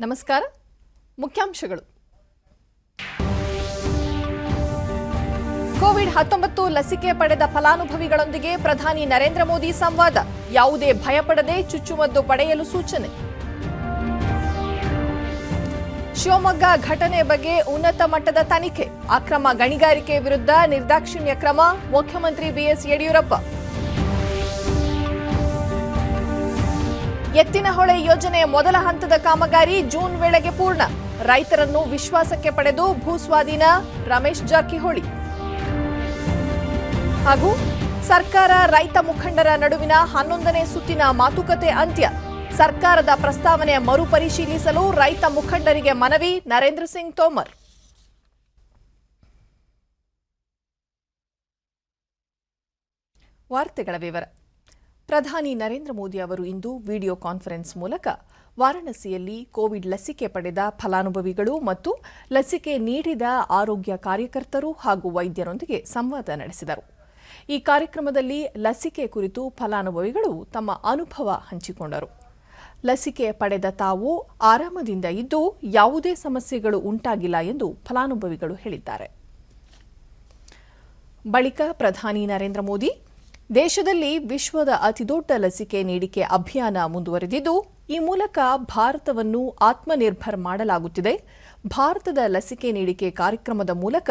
ನಮಸ್ಕಾರ. ಮುಖ್ಯಾಂಶಗಳು. ಕೋವಿಡ್-19 ಲಸಿಕೆ ಪಡೆದ ಫಲಾನುಭವಿಗಳೊಂದಿಗೆ ಪ್ರಧಾನಿ ನರೇಂದ್ರ ಮೋದಿ ಸಂವಾದ. ಯಾವುದೇ ಭಯಪಡದೆ ಚುಚ್ಚುಮದ್ದು ಪಡೆಯಲು ಸೂಚನೆ. ಶಿವಮೊಗ್ಗ ಘಟನೆ ಬಗ್ಗೆ ಉನ್ನತ ಮಟ್ಟದ ತನಿಖೆ. ಅಕ್ರಮ ಗಣಿಗಾರಿಕೆ ವಿರುದ್ಧ ನಿರ್ದಾಕ್ಷಿಣ್ಯ ಕ್ರಮ. ಮುಖ್ಯಮಂತ್ರಿ ಬಿಎಸ್ ಯಡಿಯೂರಪ್ಪ. ಎತ್ತಿನಹೊಳೆ ಯೋಜನೆ ಮೊದಲ ಹಂತದ ಕಾಮಗಾರಿ ಜೂನ್ ವೇಳೆಗೆ ಪೂರ್ಣ. ರೈತರನ್ನು ವಿಶ್ವಾಸಕ್ಕೆ ಪಡೆದು ಭೂಸ್ವಾಧೀನ. ರಮೇಶ್ ಜಾರಕಿಹೊಳಿ. ಹಾಗೂ ಸರ್ಕಾರ ರೈತ ಮುಖಂಡರ ನಡುವಿನ 11ನೇ ಸುತ್ತಿನ ಮಾತುಕತೆ ಅಂತ್ಯ. ಸರ್ಕಾರದ ಪ್ರಸ್ತಾವನೆ ಮರುಪರಿಶೀಲಿಸಲು ರೈತ ಮುಖಂಡರಿಗೆ ಮನವಿ. ನರೇಂದ್ರ ಸಿಂಗ್ ತೋಮರ್. ವಾರ್ತೆಗಳ ವಿವರ. ಪ್ರಧಾನಿ ನರೇಂದ್ರ ಮೋದಿ ಅವರು ಇಂದು ವಿಡಿಯೋ ಕಾನ್ಫರೆನ್ಸ್ ಮೂಲಕ ವಾರಾಣಸಿಯಲ್ಲಿ ಕೋವಿಡ್ ಲಸಿಕೆ ಪಡೆದ ಫಲಾನುಭವಿಗಳು ಮತ್ತು ಲಸಿಕೆ ನೀಡಿದ ಆರೋಗ್ಯ ಕಾರ್ಯಕರ್ತರು ಹಾಗೂ ವೈದ್ಯರೊಂದಿಗೆ ಸಂವಾದ ನಡೆಸಿದರು. ಈ ಕಾರ್ಯಕ್ರಮದಲ್ಲಿ ಲಸಿಕೆ ಕುರಿತು ಫಲಾನುಭವಿಗಳು ತಮ್ಮ ಅನುಭವ ಹಂಚಿಕೊಂಡರು. ಲಸಿಕೆ ಪಡೆದ ತಾವು ಆರಾಮದಿಂದ ಇದ್ದು ಯಾವುದೇ ಸಮಸ್ಯೆಗಳು ಉಂಟಾಗಿಲ್ಲ ಎಂದು ಫಲಾನುಭವಿಗಳು ಹೇಳಿದ್ದಾರೆ. ಬಳಿಕ ಪ್ರಧಾನಿ ನರೇಂದ್ರ ಮೋದಿ ದೇಶದಲ್ಲಿ ವಿಶ್ವದ ಅತಿದೊಡ್ಡ ಲಸಿಕೆ ನೀಡಿಕೆ ಅಭಿಯಾನ ಮುಂದುವರೆದಿದ್ದು, ಈ ಮೂಲಕ ಭಾರತವನ್ನು ಆತ್ಮನಿರ್ಭರ್ ಮಾಡಲಾಗುತ್ತಿದೆ. ಭಾರತದ ಲಸಿಕೆ ನೀಡಿಕೆ ಕಾರ್ಯಕ್ರಮದ ಮೂಲಕ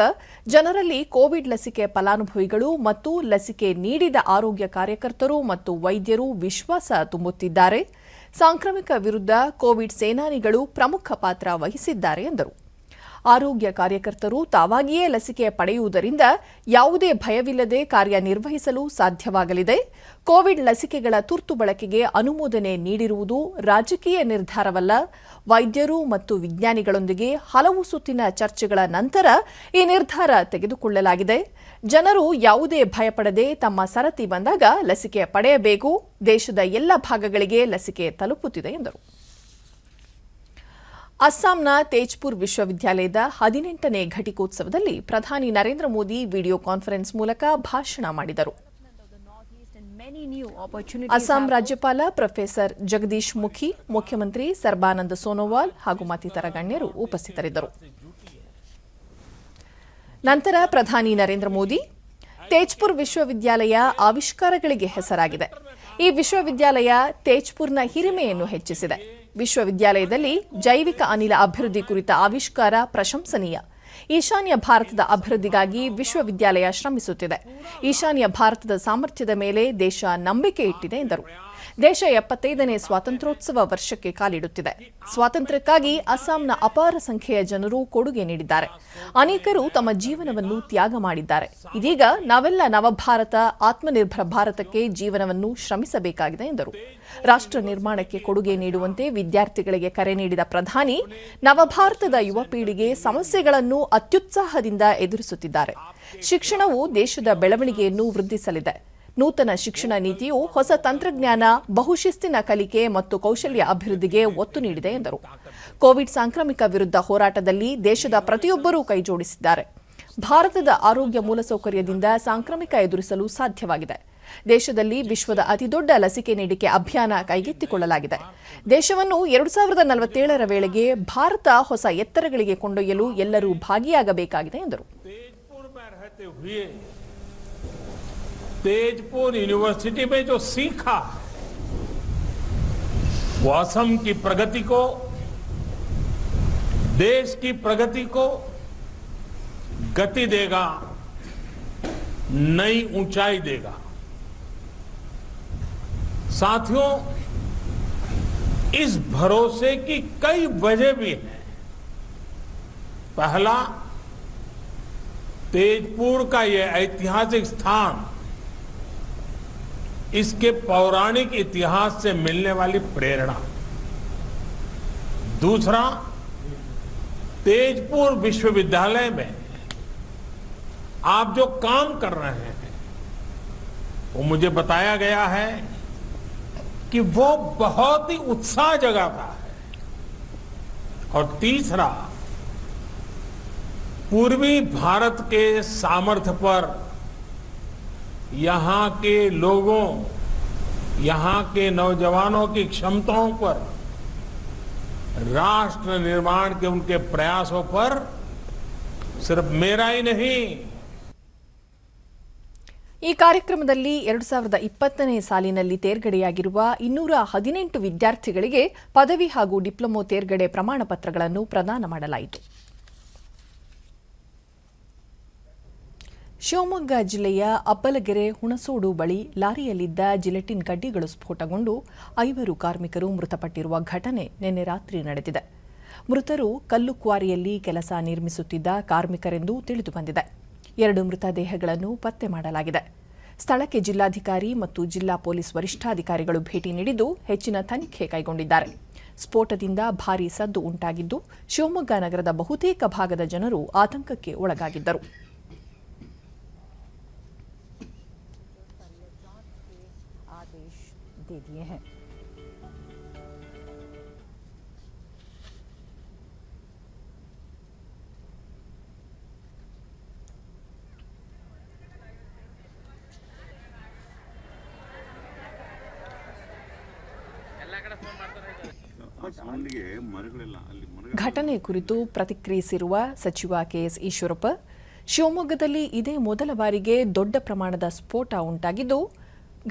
ಜನರಲ್ಲಿ ಕೋವಿಡ್ ಲಸಿಕೆ ಫಲಾನುಭವಿಗಳು ಮತ್ತು ಲಸಿಕೆ ನೀಡಿದ ಆರೋಗ್ಯ ಕಾರ್ಯಕರ್ತರು ಮತ್ತು ವೈದ್ಯರು ವಿಶ್ವಾಸ ತುಂಬುತ್ತಿದ್ದಾರೆ. ಸಾಂಕ್ರಾಮಿಕ ವಿರುದ್ಧ ಕೋವಿಡ್ ಸೇನಾನಿಗಳು ಪ್ರಮುಖ ಪಾತ್ರ ವಹಿಸಿದ್ದಾರೆ ಎಂದರು. ಆರೋಗ್ಯ ಕಾರ್ಯಕರ್ತರು ತಾವಾಗಿಯೇ ಲಸಿಕೆ ಪಡೆಯುವುದರಿಂದ ಯಾವುದೇ ಭಯವಿಲ್ಲದೆ ಕಾರ್ಯನಿರ್ವಹಿಸಲು ಸಾಧ್ಯವಾಗಲಿದೆ. ಕೋವಿಡ್ ಲಸಿಕೆಗಳ ತುರ್ತು ಬಳಕೆಗೆ ಅನುಮೋದನೆ ನೀಡಿರುವುದು ರಾಜಕೀಯ ನಿರ್ಧಾರವಲ್ಲ. ವೈದ್ಯರು ಮತ್ತು ವಿಜ್ಞಾನಿಗಳೊಂದಿಗೆ ಹಲವು ಸುತ್ತಿನ ಚರ್ಚೆಗಳ ನಂತರ ಈ ನಿರ್ಧಾರ ತೆಗೆದುಕೊಳ್ಳಲಾಗಿದೆ. ಜನರು ಯಾವುದೇ ಭಯಪಡದೆ ತಮ್ಮ ಸರತಿ ಬಂದಾಗ ಲಸಿಕೆ ಪಡೆಯಬೇಕು. ದೇಶದ ಎಲ್ಲ ಭಾಗಗಳಿಗೆ ಲಸಿಕೆ ತಲುಪುತ್ತಿದೆ ಎಂದರು. ಅಸ್ಸಾಂನ ತೇಜ್ಪುರ್ ವಿಶ್ವವಿದ್ಯಾಲಯದ 18ನೇ ಘಟಿಕೋತ್ಸವದಲ್ಲಿ ಪ್ರಧಾನಿ ನರೇಂದ್ರ ಮೋದಿ ವಿಡಿಯೋ ಕಾನ್ಫರೆನ್ಸ್ ಮೂಲಕ ಭಾಷಣ ಮಾಡಿದರು. ಅಸ್ಸಾಂ ರಾಜ್ಯಪಾಲ ಪ್ರೊಫೆಸರ್ ಜಗದೀಶ್ ಮುಖಿ, ಮುಖ್ಯಮಂತ್ರಿ ಸರ್ಬಾನಂದ್ ಸೋನೋವಾಲ್ ಹಾಗೂ ಮತ್ತಿತರ ಗಣ್ಯರು ಉಪಸ್ಥಿತರಿದ್ದರು. ನಂತರ ಪ್ರಧಾನಿ ನರೇಂದ್ರ ಮೋದಿ ತೇಜ್ಪುರ್ ವಿಶ್ವವಿದ್ಯಾಲಯ ಆವಿಷ್ಕಾರಗಳಿಗೆ ಹೆಸರಾಗಿದೆ. ಈ ವಿಶ್ವವಿದ್ಯಾಲಯ ತೇಜ್ಪುರ್ನ ಹಿರಿಮೆಯನ್ನು ಹೆಚ್ಚಿಸಿದೆ. ವಿಶ್ವವಿದ್ಯಾಲಯದಲ್ಲಿ ಜೈವಿಕ ಅನಿಲ ಅಭಿವೃದ್ಧಿ ಕುರಿತ ಆವಿಷ್ಕಾರ ಪ್ರಶಂಸನೀಯ. ಈಶಾನ್ಯ ಭಾರತದ ಅಭಿವೃದ್ಧಿಗಾಗಿ ವಿಶ್ವವಿದ್ಯಾಲಯ ಶ್ರಮಿಸುತ್ತಿದೆ. ಈಶಾನ್ಯ ಭಾರತದ ಸಾಮರ್ಥ್ಯದ ಮೇಲೆ ದೇಶ ನಂಬಿಕೆ ಇಟ್ಟಿದೆ ಎಂದರು. ದೇಶ 75ನೇ ಸ್ವಾತಂತ್ರ್ಯೋತ್ಸವ ವರ್ಷಕ್ಕೆ ಕಾಲಿಡುತ್ತಿದೆ. ಸ್ವಾತಂತ್ರ್ಯಕ್ಕಾಗಿ ಅಸ್ಸಾಂನ ಅಪಾರ ಸಂಖ್ಯೆಯ ಜನರು ಕೊಡುಗೆ ನೀಡಿದ್ದಾರೆ. ಅನೇಕರು ತಮ್ಮ ಜೀವನವನ್ನು ತ್ಯಾಗ ಮಾಡಿದ್ದಾರೆ. ಇದೀಗ ನಾವೆಲ್ಲ ನವಭಾರತ, ಆತ್ಮನಿರ್ಭರ ಭಾರತಕ್ಕೆ ಜೀವನವನ್ನು ಶ್ರಮಿಸಬೇಕಾಗಿದೆ ಎಂದರು. ರಾಷ್ಟ್ರ ನಿರ್ಮಾಣಕ್ಕೆ ಕೊಡುಗೆ ನೀಡುವಂತೆ ವಿದ್ಯಾರ್ಥಿಗಳಿಗೆ ಕರೆ ನೀಡಿದ ಪ್ರಧಾನಿ, ನವಭಾರತದ ಯುವ ಪೀಳಿಗೆ ಸಮಸ್ಯೆಗಳನ್ನು ಅತ್ಯುತ್ಸಾಹದಿಂದ ಎದುರಿಸುತ್ತಿದ್ದಾರೆ. ಶಿಕ್ಷಣವು ದೇಶದ ಬೆಳವಣಿಗೆಯನ್ನು ವೃದ್ಧಿಸಲಿದೆ. ನೂತನ ಶಿಕ್ಷಣ ನೀತಿಯು ಹೊಸ ತಂತ್ರಜ್ಞಾನ, ಬಹುಶಿಸ್ತಿನ ಕಲಿಕೆ ಮತ್ತು ಕೌಶಲ್ಯ ಅಭಿವೃದ್ಧಿಗೆ ಒತ್ತು ನೀಡಿದೆ ಎಂದರು. ಕೋವಿಡ್ ಸಾಂಕ್ರಾಮಿಕ ವಿರುದ್ಧ ಹೋರಾಟದಲ್ಲಿ ದೇಶದ ಪ್ರತಿಯೊಬ್ಬರೂ ಕೈಜೋಡಿಸಿದ್ದಾರೆ. ಭಾರತದ ಆರೋಗ್ಯ ಮೂಲಸೌಕರ್ಯದಿಂದ ಸಾಂಕ್ರಾಮಿಕ ಎದುರಿಸಲು ಸಾಧ್ಯವಾಗಿದೆ. ದೇಶದಲ್ಲಿ ವಿಶ್ವದ ಅತಿದೊಡ್ಡ ಲಸಿಕೆ ನೀಡಿಕೆ ಅಭಿಯಾನ ಕೈಗೆತ್ತಿಕೊಳ್ಳಲಾಗಿದೆ. ದೇಶವನ್ನು 2047ರ ವೇಳೆಗೆ ಭಾರತ ಹೊಸ ಎತ್ತರಗಳಿಗೆ ಕೊಂಡೊಯ್ಯಲು ಎಲ್ಲರೂ ಭಾಗಿಯಾಗಬೇಕಾಗಿದೆ ಎಂದರು. तेजपुर यूनिवर्सिटी में जो सीखा वो असम की प्रगति को, देश की प्रगति को गति देगा, नई ऊंचाई देगा. साथियों, इस भरोसे की कई वजह भी हैं. पहला, तेजपुर का यह ऐतिहासिक स्थान इसके पौराणिक इतिहास से मिलने वाली प्रेरणा. दूसरा, तेजपुर विश्वविद्यालय में आप जो काम कर रहे हैं वो मुझे बताया गया है कि वो बहुत ही उत्साह जगाता है. और तीसरा, पूर्वी भारत के सामर्थ्य पर यहाँ के लोगों, यहाँ के नौजवानों की क्षमताओं पर राष्ट्र निर्माण के उनके प्रयासों पर सिर्फ मेरा ही नहीं, ಈ ಕಾರ್ಯಕ್ರಮದಲ್ಲಿ 2020ನೇ ಸಾಲಿನಲ್ಲಿ ತೇರ್ಗಡೆಯಾಗಿರುವ 218 ವಿದ್ಯಾರ್ಥಿಗಳಿಗೆ ಪದವಿ ಹಾಗೂ ಡಿಪ್ಲೊಮೊ ತೇರ್ಗಡೆ ಪ್ರಮಾಣ ಪತ್ರಗಳನ್ನು ಪ್ರದಾನ ಮಾಡಲಾಯಿತು. ಶಿವಮೊಗ್ಗ ಜಿಲ್ಲೆಯ ಅಬ್ಬಲಗೆರೆ ಹುಣಸೋಡು ಬಳಿ ಲಾರಿಯಲ್ಲಿದ್ದ ಜಿಲೆಟಿನ್ ಕಡ್ಡಿಗಳು ಸ್ಫೋಟಗೊಂಡು 5 ಕಾರ್ಮಿಕರು ಮೃತಪಟ್ಟಿರುವ ಘಟನೆ ನಿನ್ನೆ ರಾತ್ರಿ ನಡೆದಿದೆ. ಮೃತರು ಕಲ್ಲು ಕ್ವಾರಿಯಲ್ಲಿ ಕೆಲಸ ನಿರ್ಮಿಸುತ್ತಿದ್ದ ಕಾರ್ಮಿಕರೆಂದು ತಿಳಿದುಬಂದಿದೆ. 2 ಮೃತದೇಹಗಳನ್ನು ಪತ್ತೆ ಮಾಡಲಾಗಿದೆ. ಸ್ಥಳಕ್ಕೆ ಜಿಲ್ಲಾಧಿಕಾರಿ ಮತ್ತು ಜಿಲ್ಲಾ ಪೊಲೀಸ್ ವರಿಷ್ಠಾಧಿಕಾರಿಗಳು ಭೇಟಿ ನೀಡಿದ್ದು ಹೆಚ್ಚಿನ ತನಿಖೆ ಕೈಗೊಂಡಿದ್ದಾರೆ. ಸ್ಫೋಟದಿಂದ ಭಾರೀ ಸದ್ದು ಉಂಟಾಗಿದ್ದು ಶಿವಮೊಗ್ಗ ನಗರದ ಬಹುತೇಕ ಭಾಗದ ಜನರು ಆತಂಕಕ್ಕೆ ಒಳಗಾಗಿದ್ದರು. ಘಟನೆ ಕುರಿತು ಪ್ರತಿಕ್ರಿಯಿಸಿರುವ ಸಚಿವ ಕೆಎಸ್ ಈಶ್ವರಪ್ಪ, ಶಿವಮೊಗ್ಗದಲ್ಲಿ ಇದೇ ಮೊದಲ ಬಾರಿಗೆ ದೊಡ್ಡ ಪ್ರಮಾಣದ ಸ್ಫೋಟ ಉಂಟಾಗಿದ್ದು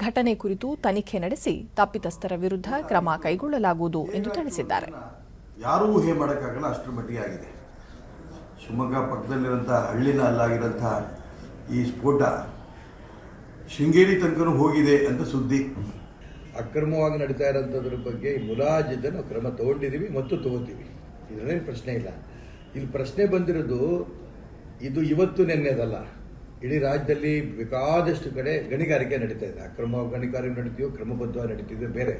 ಘಟನೆ ಕುರಿತು ತನಿಖೆ ನಡೆಸಿ ತಪ್ಪಿತಸ್ಥರ ವಿರುದ್ಧ ಕ್ರಮ ಕೈಗೊಳ್ಳಲಾಗುವುದು ಎಂದು ತಿಳಿಸಿದ್ದಾರೆ. ಯಾರೂ ಊಹೆ ಮಾಡೋಕ್ಕಾಗಲ್ಲ, ಅಷ್ಟರ ಮಟ್ಟಿಗೆ ಆಗಿದೆ. ಶಿವಮೊಗ್ಗ ಪಕ್ಕದಲ್ಲಿರುವಂತಹ ಹಳ್ಳಿನ ಅಲ್ಲಾಗಿರುವಂತಹ ಈ ಸ್ಫೋಟ ಶೃಂಗೇರಿ ತನಕನೂ ಹೋಗಿದೆ ಅಂತ ಸುದ್ದಿ. ಅಕ್ರಮವಾಗಿ ನಡೀತಾ ಇರೋಂಥದ್ರ ಬಗ್ಗೆ ಮುಲಾಜಿದ್ದ ನಾವು ಕ್ರಮ ತಗೊಂಡಿದ್ದೀವಿ ಮತ್ತು ತಗೋತೀವಿ. ಇದರಲ್ಲೇನು ಪ್ರಶ್ನೆ ಇಲ್ಲ. ಇಲ್ಲಿ ಪ್ರಶ್ನೆ ಬಂದಿರೋದು ಇದು ಇವತ್ತು ನೆನ್ನೆದಲ್ಲ. ಇಡೀ ರಾಜ್ಯದಲ್ಲಿ ಬೇಕಾದಷ್ಟು ಕಡೆ ಗಣಿಗಾರಿಕೆ ನಡೀತಾ ಇದೆ. ಅಕ್ರಮವಾಗಿ ಗಣಿಗಾರಿಕೆ ನಡೀತೀವೋ ಕ್ರಮಬದ್ಧವಾಗಿ ನಡೀತಿದ್ರೆ ಬೇರೆ.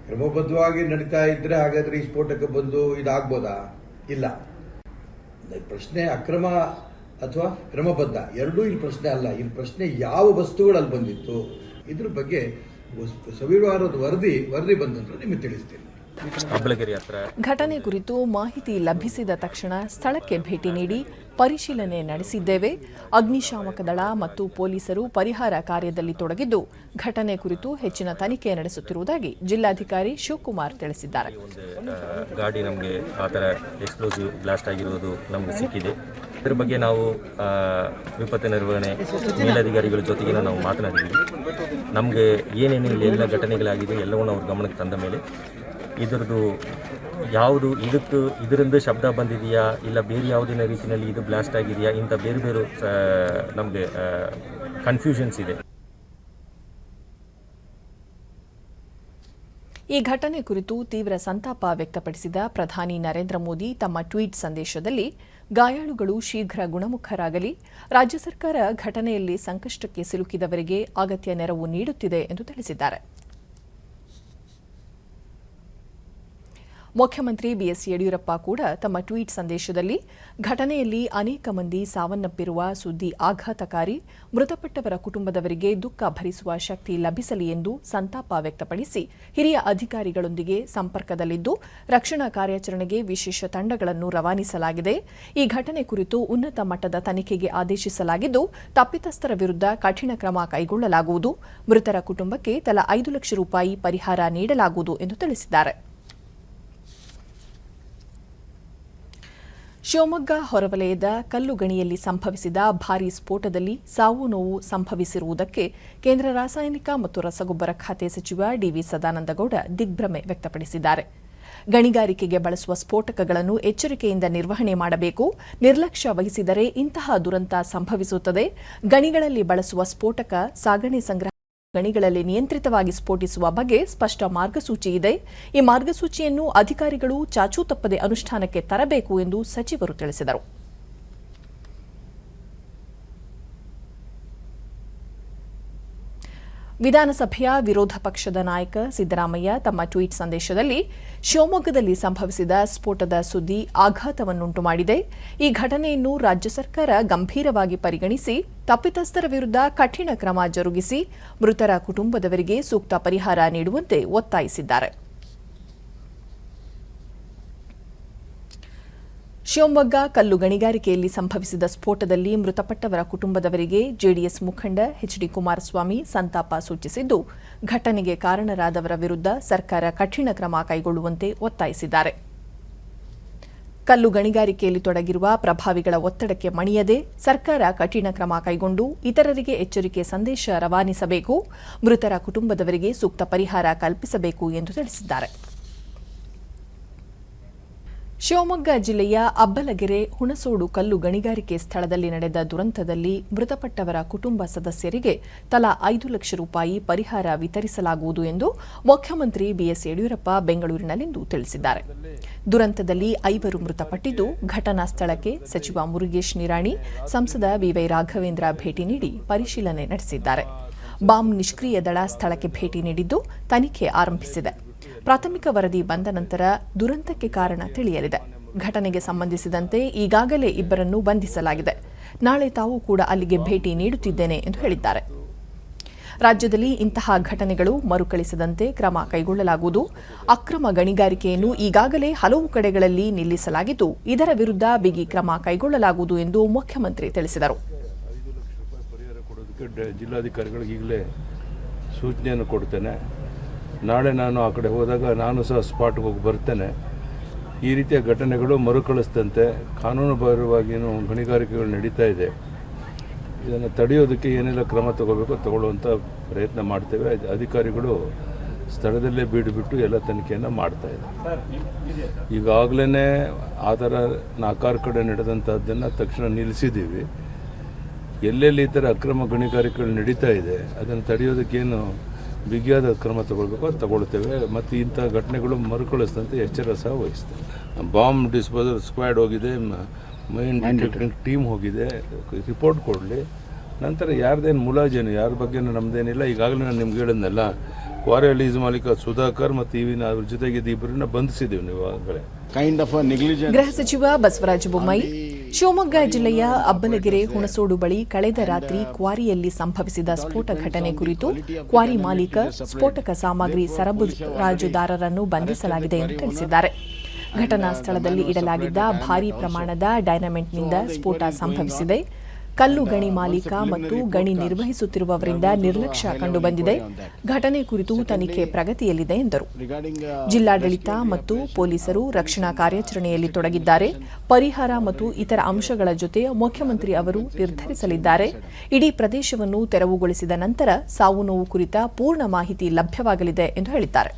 ಕ್ರಮಬದ್ಧವಾಗಿ ನಡೀತಾ ಇದ್ದರೆ ಹಾಗಾದರೆ ಈ ಸ್ಫೋಟಕ್ಕೆ ಬಂದು ಇದಾಗ್ಬೋದಾ? ಇಲ್ಲ. ಪ್ರಶ್ನೆ ಅಕ್ರಮ ಅಥವಾ ಕ್ರಮಬದ್ಧ ಎರಡೂ ಇಲ್ಲಿ ಪ್ರಶ್ನೆ ಅಲ್ಲ. ಇಲ್ಲಿ ಪ್ರಶ್ನೆ ಯಾವ ವಸ್ತುಗಳಲ್ಲಿ ಬಂದಿತ್ತು, ಇದ್ರ ಬಗ್ಗೆ ಸವಿವರವಾದ ವರದಿ ಬಂದಂತ ನಿಮಗೆ ತಿಳಿಸ್ತೀನಿ. ಘಟನೆ ಕುರಿತು ಮಾಹಿತಿ ಲಭಿಸಿದ ತಕ್ಷಣ ಸ್ಥಳಕ್ಕೆ ಭೇಟಿ ನೀಡಿ ಪರಿಶೀಲನೆ ನಡೆಸಿದ್ದೇವೆ. ಅಗ್ನಿಶಾಮಕ ದಳ ಮತ್ತು ಪೊಲೀಸರು ಪರಿಹಾರ ಕಾರ್ಯದಲ್ಲಿ ತೊಡಗಿದ್ದು ಘಟನೆ ಕುರಿತು ಹೆಚ್ಚಿನ ತನಿಖೆ ನಡೆಸುತ್ತಿರುವುದಾಗಿ ಜಿಲ್ಲಾಧಿಕಾರಿ ಶಿವಕುಮಾರ್ ತಿಳಿಸಿದ್ದಾರೆ. ಗಾಡಿ ನಮಗೆ ಆ ಥರ ಎಕ್ಸ್ಪ್ಲೋಸಿವ್ ಬ್ಲಾಸ್ಟ್ ಆಗಿರುವುದು ನಮಗೆ ಸಿಕ್ಕಿದೆ. ಇದರ ಬಗ್ಗೆ ನಾವು ವಿಪತ್ತು ನಿರ್ವಹಣೆ ಮೇಲಧಿಕಾರಿಗಳ ಜೊತೆಗೆ ನಾವು ಮಾತನಾಡಿದ್ದೀವಿ. ನಮಗೆ ಏನೇನು ಎಲ್ಲ ಘಟನೆಗಳಾಗಿದೆ ಎಲ್ಲವನ್ನೂ ಅವ್ರ ಗಮನಕ್ಕೆ ತಂದ ಮೇಲೆ ಇದರದ್ದು ಯಾವುದು ಇದರಿಂದ ಶಬ್ದ ಬಂದಿದೆಯಾ ಇಲ್ಲ ಬೇರೆ ಯಾವುದೇ ರೀತಿಯಲ್ಲಿ ಇದು ಬ್ಲಾಸ್ಟ್ ಆಗಿದೆಯಾ ಇಂಥ ಬೇರೆ ಬೇರೆ ನಮಗೆ ಕನ್ಫ್ಯೂಷನ್ಸ್ ಇದೆ. ಈ ಘಟನೆ ಕುರಿತು ತೀವ್ರ ಸಂತಾಪ ವ್ಯಕ್ತಪಡಿಸಿದ ಪ್ರಧಾನಿ ನರೇಂದ್ರ ಮೋದಿ ತಮ್ಮ ಟ್ವೀಟ್ ಸಂದೇಶದಲ್ಲಿ ಗಾಯಾಳುಗಳು ಶೀಘ್ರ ಗುಣಮುಖರಾಗಲಿ, ರಾಜ್ಯ ಸರ್ಕಾರ ಘಟನೆಯಲ್ಲಿ ಸಂಕಷ್ಟಕ್ಕೆ ಸಿಲುಕಿದವರಿಗೆ ಅಗತ್ಯ ನೆರವು ನೀಡುತ್ತಿದೆ ಎಂದು ತಿಳಿಸಿದ್ದಾರೆ. ಮುಖ್ಯಮಂತ್ರಿ ಬಿಎಸ್ ಯಡಿಯೂರಪ್ಪ ಕೂಡ ತಮ್ಮ ಟ್ವೀಟ್ ಸಂದೇಶದಲ್ಲಿ ಘಟನೆಯಲ್ಲಿ ಅನೇಕ ಮಂದಿ ಸಾವನ್ನಪ್ಪಿರುವ ಸುದ್ದಿ ಆಘಾತಕಾರಿ, ಮೃತಪಟ್ಟವರ ಕುಟುಂಬದವರಿಗೆ ದುಃಖ ಭರಿಸುವ ಶಕ್ತಿ ಲಭಿಸಲಿ ಎಂದು ಸಂತಾಪ ವ್ಯಕ್ತಪಡಿಸಿ ಹಿರಿಯ ಅಧಿಕಾರಿಗಳೊಂದಿಗೆ ಸಂಪರ್ಕದಲ್ಲಿದ್ದು ರಕ್ಷಣಾ ಕಾರ್ಯಾಚರಣೆಗೆ ವಿಶೇಷ ತಂಡಗಳನ್ನು ರವಾನಿಸಲಾಗಿದೆ. ಈ ಘಟನೆ ಕುರಿತು ಉನ್ನತ ಮಟ್ಟದ ತನಿಖೆಗೆ ಆದೇಶಿಸಲಾಗಿದ್ದು ತಪ್ಪಿತಸ್ಥರ ವಿರುದ್ಧ ಕಠಿಣ ಕ್ರಮ ಕೈಗೊಳ್ಳಲಾಗುವುದು. ಮೃತರ ಕುಟುಂಬಕ್ಕೆ ತಲಾ 5 ಲಕ್ಷ ರೂಪಾಯಿ ಪರಿಹಾರ ನೀಡಲಾಗುವುದು ಎಂದು ತಿಳಿಸಿದ್ದಾರೆ. ಶಿವಮೊಗ್ಗ ಹೊರವಲಯದ ಕಲ್ಲು ಗಣಿಯಲ್ಲಿ ಸಂಭವಿಸಿದ ಭಾರೀ ಸ್ಫೋಟದಲ್ಲಿ ಸಾವು ನೋವು ಸಂಭವಿಸಿರುವುದಕ್ಕೆ ಕೇಂದ್ರ ರಾಸಾಯನಿಕ ಮತ್ತು ರಸಗೊಬ್ಬರ ಖಾತೆ ಸಚಿವ ಡಿವಿ ಸದಾನಂದಗೌಡ ದಿಗ್ಭ್ರಮೆ ವ್ಯಕ್ತಪಡಿಸಿದ್ದಾರೆ. ಗಣಿಗಾರಿಕೆಗೆ ಬಳಸುವ ಸ್ಫೋಟಕಗಳನ್ನು ಎಚ್ಚರಿಕೆಯಿಂದ ನಿರ್ವಹಣೆ ಮಾಡಬೇಕು. ನಿರ್ಲಕ್ಷ್ಯ ವಹಿಸಿದರೆ ಇಂತಹ ದುರಂತ ಸಂಭವಿಸುತ್ತದೆ. ಗಣಿಗಳಲ್ಲಿ ಬಳಸುವ ಸ್ಫೋಟಕ ಸಾಗಣೆ ಸಂಗ್ರಹ ಗಣಿಗಳಲ್ಲಿ ನಿಯಂತ್ರಿತವಾಗಿ ಸ್ಫೋಟಿಸುವ ಬಗ್ಗೆ ಸ್ಪಷ್ಟ ಮಾರ್ಗಸೂಚಿ ಇದೆ. ಈ ಮಾರ್ಗಸೂಚಿಯನ್ನು ಅಧಿಕಾರಿಗಳು ಚಾಚೂ ತಪ್ಪದೆ ಅನುಷ್ಠಾನಕ್ಕೆ ತರಬೇಕು ಎಂದು ಸಚಿವರು ತಿಳಿಸಿದರು. ವಿಧಾನಸಭೆಯ ವಿರೋಧ ಪಕ್ಷದ ನಾಯಕ ಸಿದ್ದರಾಮಯ್ಯ ತಮ್ಮ ಟ್ವೀಟ್ ಸಂದೇಶದಲ್ಲಿ ಶಿವಮೊಗ್ಗದಲ್ಲಿ ಸಂಭವಿಸಿದ ಸ್ಫೋಟದ ಸುದ್ದಿ ಆಘಾತವನ್ನುಂಟು ಮಾಡಿದೆ. ಈ ಘಟನೆಯನ್ನು ರಾಜ್ಯ ಸರ್ಕಾರ ಗಂಭೀರವಾಗಿ ಪರಿಗಣಿಸಿ ತಪ್ಪಿತಸ್ಥರ ವಿರುದ್ಧ ಕಠಿಣ ಕ್ರಮ ಜರುಗಿಸಿ ಮೃತರ ಕುಟುಂಬದವರಿಗೆ ಸೂಕ್ತ ಪರಿಹಾರ ನೀಡುವಂತೆ ಒತ್ತಾಯಿಸಿದ್ದಾರೆ. ಶಿವಮೊಗ್ಗ ಕಲ್ಲು ಗಣಿಗಾರಿಕೆಯಲ್ಲಿ ಸಂಭವಿಸಿದ ಸ್ಫೋಟದಲ್ಲಿ ಮೃತಪಟ್ಟವರ ಕುಟುಂಬದವರಿಗೆ ಜೆಡಿಎಸ್ ಮುಖಂಡ ಎಚ್ಡಿ ಕುಮಾರಸ್ವಾಮಿ ಸಂತಾಪ ಸೂಚಿಸಿದ್ದು ಘಟನೆಗೆ ಕಾರಣರಾದವರ ವಿರುದ್ಧ ಸರ್ಕಾರ ಕಠಿಣ ಕ್ರಮ ಕೈಗೊಳ್ಳುವಂತೆ ಒತ್ತಾಯಿಸಿದ್ದಾರೆ. ಕಲ್ಲು ಗಣಿಗಾರಿಕೆಯಲ್ಲಿ ತೊಡಗಿರುವ ಪ್ರಭಾವಿಗಳ ಒತ್ತಡಕ್ಕೆ ಮಣಿಯದೆ ಸರ್ಕಾರ ಕಠಿಣ ಕ್ರಮ ಕೈಗೊಂಡು ಇತರರಿಗೆ ಎಚ್ಚರಿಕೆ ಸಂದೇಶ ರವಾನಿಸಬೇಕು, ಮೃತರ ಕುಟುಂಬದವರಿಗೆ ಸೂಕ್ತ ಪರಿಹಾರ ಕಲ್ಪಿಸಬೇಕು ಎಂದು ತಿಳಿಸಿದ್ದಾರೆ. ಶಿವಮೊಗ್ಗ ಜಿಲ್ಲೆಯ ಅಬ್ಬಲಗೆರೆ ಹುಣಸೋಡು ಕಲ್ಲು ಗಣಿಗಾರಿಕೆ ಸ್ಥಳದಲ್ಲಿ ನಡೆದ ದುರಂತದಲ್ಲಿ ಮೃತಪಟ್ಟವರ ಕುಟುಂಬ ಸದಸ್ಯರಿಗೆ ತಲಾ 5 ಲಕ್ಷ ರೂಪಾಯಿ ಪರಿಹಾರ ವಿತರಿಸಲಾಗುವುದು ಎಂದು ಮುಖ್ಯಮಂತ್ರಿ ಬಿಎಸ್ ಯಡಿಯೂರಪ್ಪ ಬೆಂಗಳೂರಿನಲ್ಲಿಂದು ತಿಳಿಸಿದ್ದಾರೆ. ದುರಂತದಲ್ಲಿ 5 ಮೃತಪಟ್ಟಿದ್ದು, ಘಟನಾ ಸ್ಥಳಕ್ಕೆ ಸಚಿವ ಮುರುಗೇಶ್ ನಿರಾಣಿ, ಸಂಸದ ಬಿವೈ ರಾಘವೇಂದ್ರ ಭೇಟಿ ನೀಡಿ ಪರಿಶೀಲನೆ ನಡೆಸಿದ್ದಾರೆ. ಬಾಂಬ್ ನಿಷ್ಕ್ರಿಯ ದಳ ಸ್ಥಳಕ್ಕೆ ಭೇಟಿ ನೀಡಿದ್ದು ತನಿಖೆ ಆರಂಭಿಸಿದೆ. ಪ್ರಾಥಮಿಕ ವರದಿ ಬಂದ ನಂತರ ದುರಂತಕ್ಕೆ ಕಾರಣ ತಿಳಿಯಲಿದೆ. ಘಟನೆಗೆ ಸಂಬಂಧಿಸಿದಂತೆ ಈಗಾಗಲೇ 2 ಬಂಧಿಸಲಾಗಿದೆ. ನಾಳೆ ತಾವು ಕೂಡ ಅಲ್ಲಿಗೆ ಭೇಟಿ ನೀಡುತ್ತಿದ್ದೇನೆ ಎಂದು ಹೇಳಿದ್ದಾರೆ. ರಾಜ್ಯದಲ್ಲಿ ಇಂತಹ ಘಟನೆಗಳು ಮರುಕಳಿಸದಂತೆ ಕ್ರಮ ಕೈಗೊಳ್ಳಲಾಗುವುದು. ಅಕ್ರಮ ಗಣಿಗಾರಿಕೆಯನ್ನು ಈಗಾಗಲೇ ಹಲವು ಕಡೆಗಳಲ್ಲಿ ನಿಲ್ಲಿಸಲಾಗಿದ್ದು, ಇದರ ವಿರುದ್ಧ ಬಿಗಿ ಕ್ರಮ ಕೈಗೊಳ್ಳಲಾಗುವುದು ಎಂದು ಮುಖ್ಯಮಂತ್ರಿ ತಿಳಿಸಿದರು. 5 ಲಕ್ಷ ರೂಪಾಯಿ ಪರಿಹಾರ ಕೊಡೋದಕ್ಕೆ ಜಿಲ್ಲಾಧಿಕಾರಿಗಳಿಗೆ ಈಗಲೇ ಸೂಚನೆಯನ್ನು ಕೊಡ್ತೇನೆ. ನಾಳೆ ನಾನು ಆ ಕಡೆ ಹೋದಾಗ ನಾನು ಸಹ ಸ್ಪಾಟ್ಗೆ ಹೋಗಿ ಬರ್ತೇನೆ. ಈ ರೀತಿಯ ಘಟನೆಗಳು ಮರುಕಳಿಸಿದಂತೆ ಕಾನೂನುಬದ್ಧವಾಗಿಯೂ ಗಣಿಗಾರಿಕೆಗಳು ನಡೀತಾ ಇದೆ. ಇದನ್ನು ತಡೆಯೋದಕ್ಕೆ ಏನೆಲ್ಲ ಕ್ರಮ ತಗೊಳ್ಳುವಂಥ ಪ್ರಯತ್ನ ಮಾಡ್ತೇವೆ. ಅಧಿಕಾರಿಗಳು ಸ್ಥಳದಲ್ಲೇ ಬೀಡುಬಿಟ್ಟು ಎಲ್ಲ ತನಿಖೆಯನ್ನು ಮಾಡ್ತಾ ಇದ್ದಾರೆ. ಈಗಾಗಲೇ ಆ ಥರ 4 ಕಡೆ ನಡೆದಂಥದ್ದನ್ನು ತಕ್ಷಣ ನಿಲ್ಲಿಸಿದ್ದೀವಿ. ಎಲ್ಲೆಲ್ಲಿ ಈ ಥರ ಅಕ್ರಮ ಗಣಿಗಾರಿಕೆಗಳು ನಡೀತಾ ಇದೆ ಅದನ್ನು ತಡೆಯೋದಕ್ಕೇನು ಬಿಗಿಯಾದ ಕ್ರಮ ತಗೊಳ್ಬೇಕು ಅದು ತಗೊಳ್ತೇವೆ. ಮತ್ತು ಇಂಥ ಘಟನೆಗಳು ಮರುಕಳಿಸಿದಂತೆ ಎಚ್ಚರ ಸಹ ವಹಿಸ್ತೇವೆ. ಬಾಂಬ್ ಡಿಸ್ಪೋಸಲ್ ಸ್ಕ್ವಾಡ್ ಹೋಗಿದೆ, ಮೈನ್ ಡಿಟೆಕ್ಟಿಂಗ್ ಟೀಮ್ ಹೋಗಿದೆ, ರಿಪೋರ್ಟ್ ಕೊಡಲಿ. ನಂತರ ಯಾರ್ದೇನು ಮುಲಾಜೇನು ಯಾರ ಬಗ್ಗೆನೂ ನಮ್ಮದೇನಿಲ್ಲ. ಈಗಾಗಲೇ ನಾನು ನಿಮ್ಗೆ ಹೇಳಿದ್ನಲ್ಲ, ಕ್ವಾರಿ ಲೀಸ್ ಮಾಲೀಕ ಸುಧಾಕರ್ ಮತ್ತು ಅವ್ರ ಜೊತೆಗೆ 2 ಬಂಧಿಸಿದ್ದೀವಿ ನೀವು ಆಗಲೇ. ಗೃಹ ಸಚಿವ ಬಸವರಾಜ ಬೊಮ್ಮಾಯಿ ಶಿವಮೊಗ್ಗ ಜಿಲ್ಲೆಯ ಅಬ್ಬಲಗೆರೆ ಹುಣಸೋಡು ಬಳಿ ಕಳೆದ ರಾತ್ರಿ ಕ್ವಾರಿಯಲ್ಲಿ ಸಂಭವಿಸಿದ ಸ್ಫೋಟ ಘಟನೆ ಕುರಿತು ಕ್ವಾರಿ ಮಾಲೀಕ, ಸ್ಫೋಟಕ ಸಾಮಗ್ರಿ ಸರಬರಾಜುದಾರರನ್ನು ಬಂಧಿಸಲಾಗಿದೆ ಎಂದು ತಿಳಿಸಿದ್ದಾರೆ. ಘಟನಾ ಸ್ಥಳದಲ್ಲಿ ಇಡಲಾಗಿದ್ದ ಭಾರೀ ಪ್ರಮಾಣದ ಡೈನಮೈಟ್ನಿಂದ ಸ್ಫೋಟ ಸಂಭವಿಸಿದೆ. ಕಲ್ಲು ಗಣಿ ಮಾಲೀಕ ಮತ್ತು ಗಣಿ ನಿರ್ವಹಿಸುತ್ತಿರುವವರಿಂದ ನಿರ್ಲಕ್ಷ್ಯ ಕಂಡುಬಂದಿದೆ. ಘಟನೆ ಕುರಿತು ತನಿಖೆ ಪ್ರಗತಿಯಲ್ಲಿದೆ ಎಂದರು. ಜಿಲ್ಲಾಡಳಿತ ಮತ್ತು ಪೊಲೀಸರು ರಕ್ಷಣಾ ಕಾರ್ಯಾಚರಣೆಯಲ್ಲಿ ತೊಡಗಿದ್ದಾರೆ. ಪರಿಹಾರ ಮತ್ತು ಇತರ ಅಂಶಗಳ ಜೊತೆ ಮುಖ್ಯಮಂತ್ರಿ ಅವರು ನಿರ್ಧರಿಸಲಿದ್ದಾರೆ. ಇಡೀ ಪ್ರದೇಶವನ್ನು ತೆರವುಗೊಳಿಸಿದ ನಂತರ ಸಾವು ನೋವು ಕುರಿತ ಪೂರ್ಣ ಮಾಹಿತಿ ಲಭ್ಯವಾಗಲಿದೆ ಎಂದು ಹೇಳಿದ್ದಾರೆ.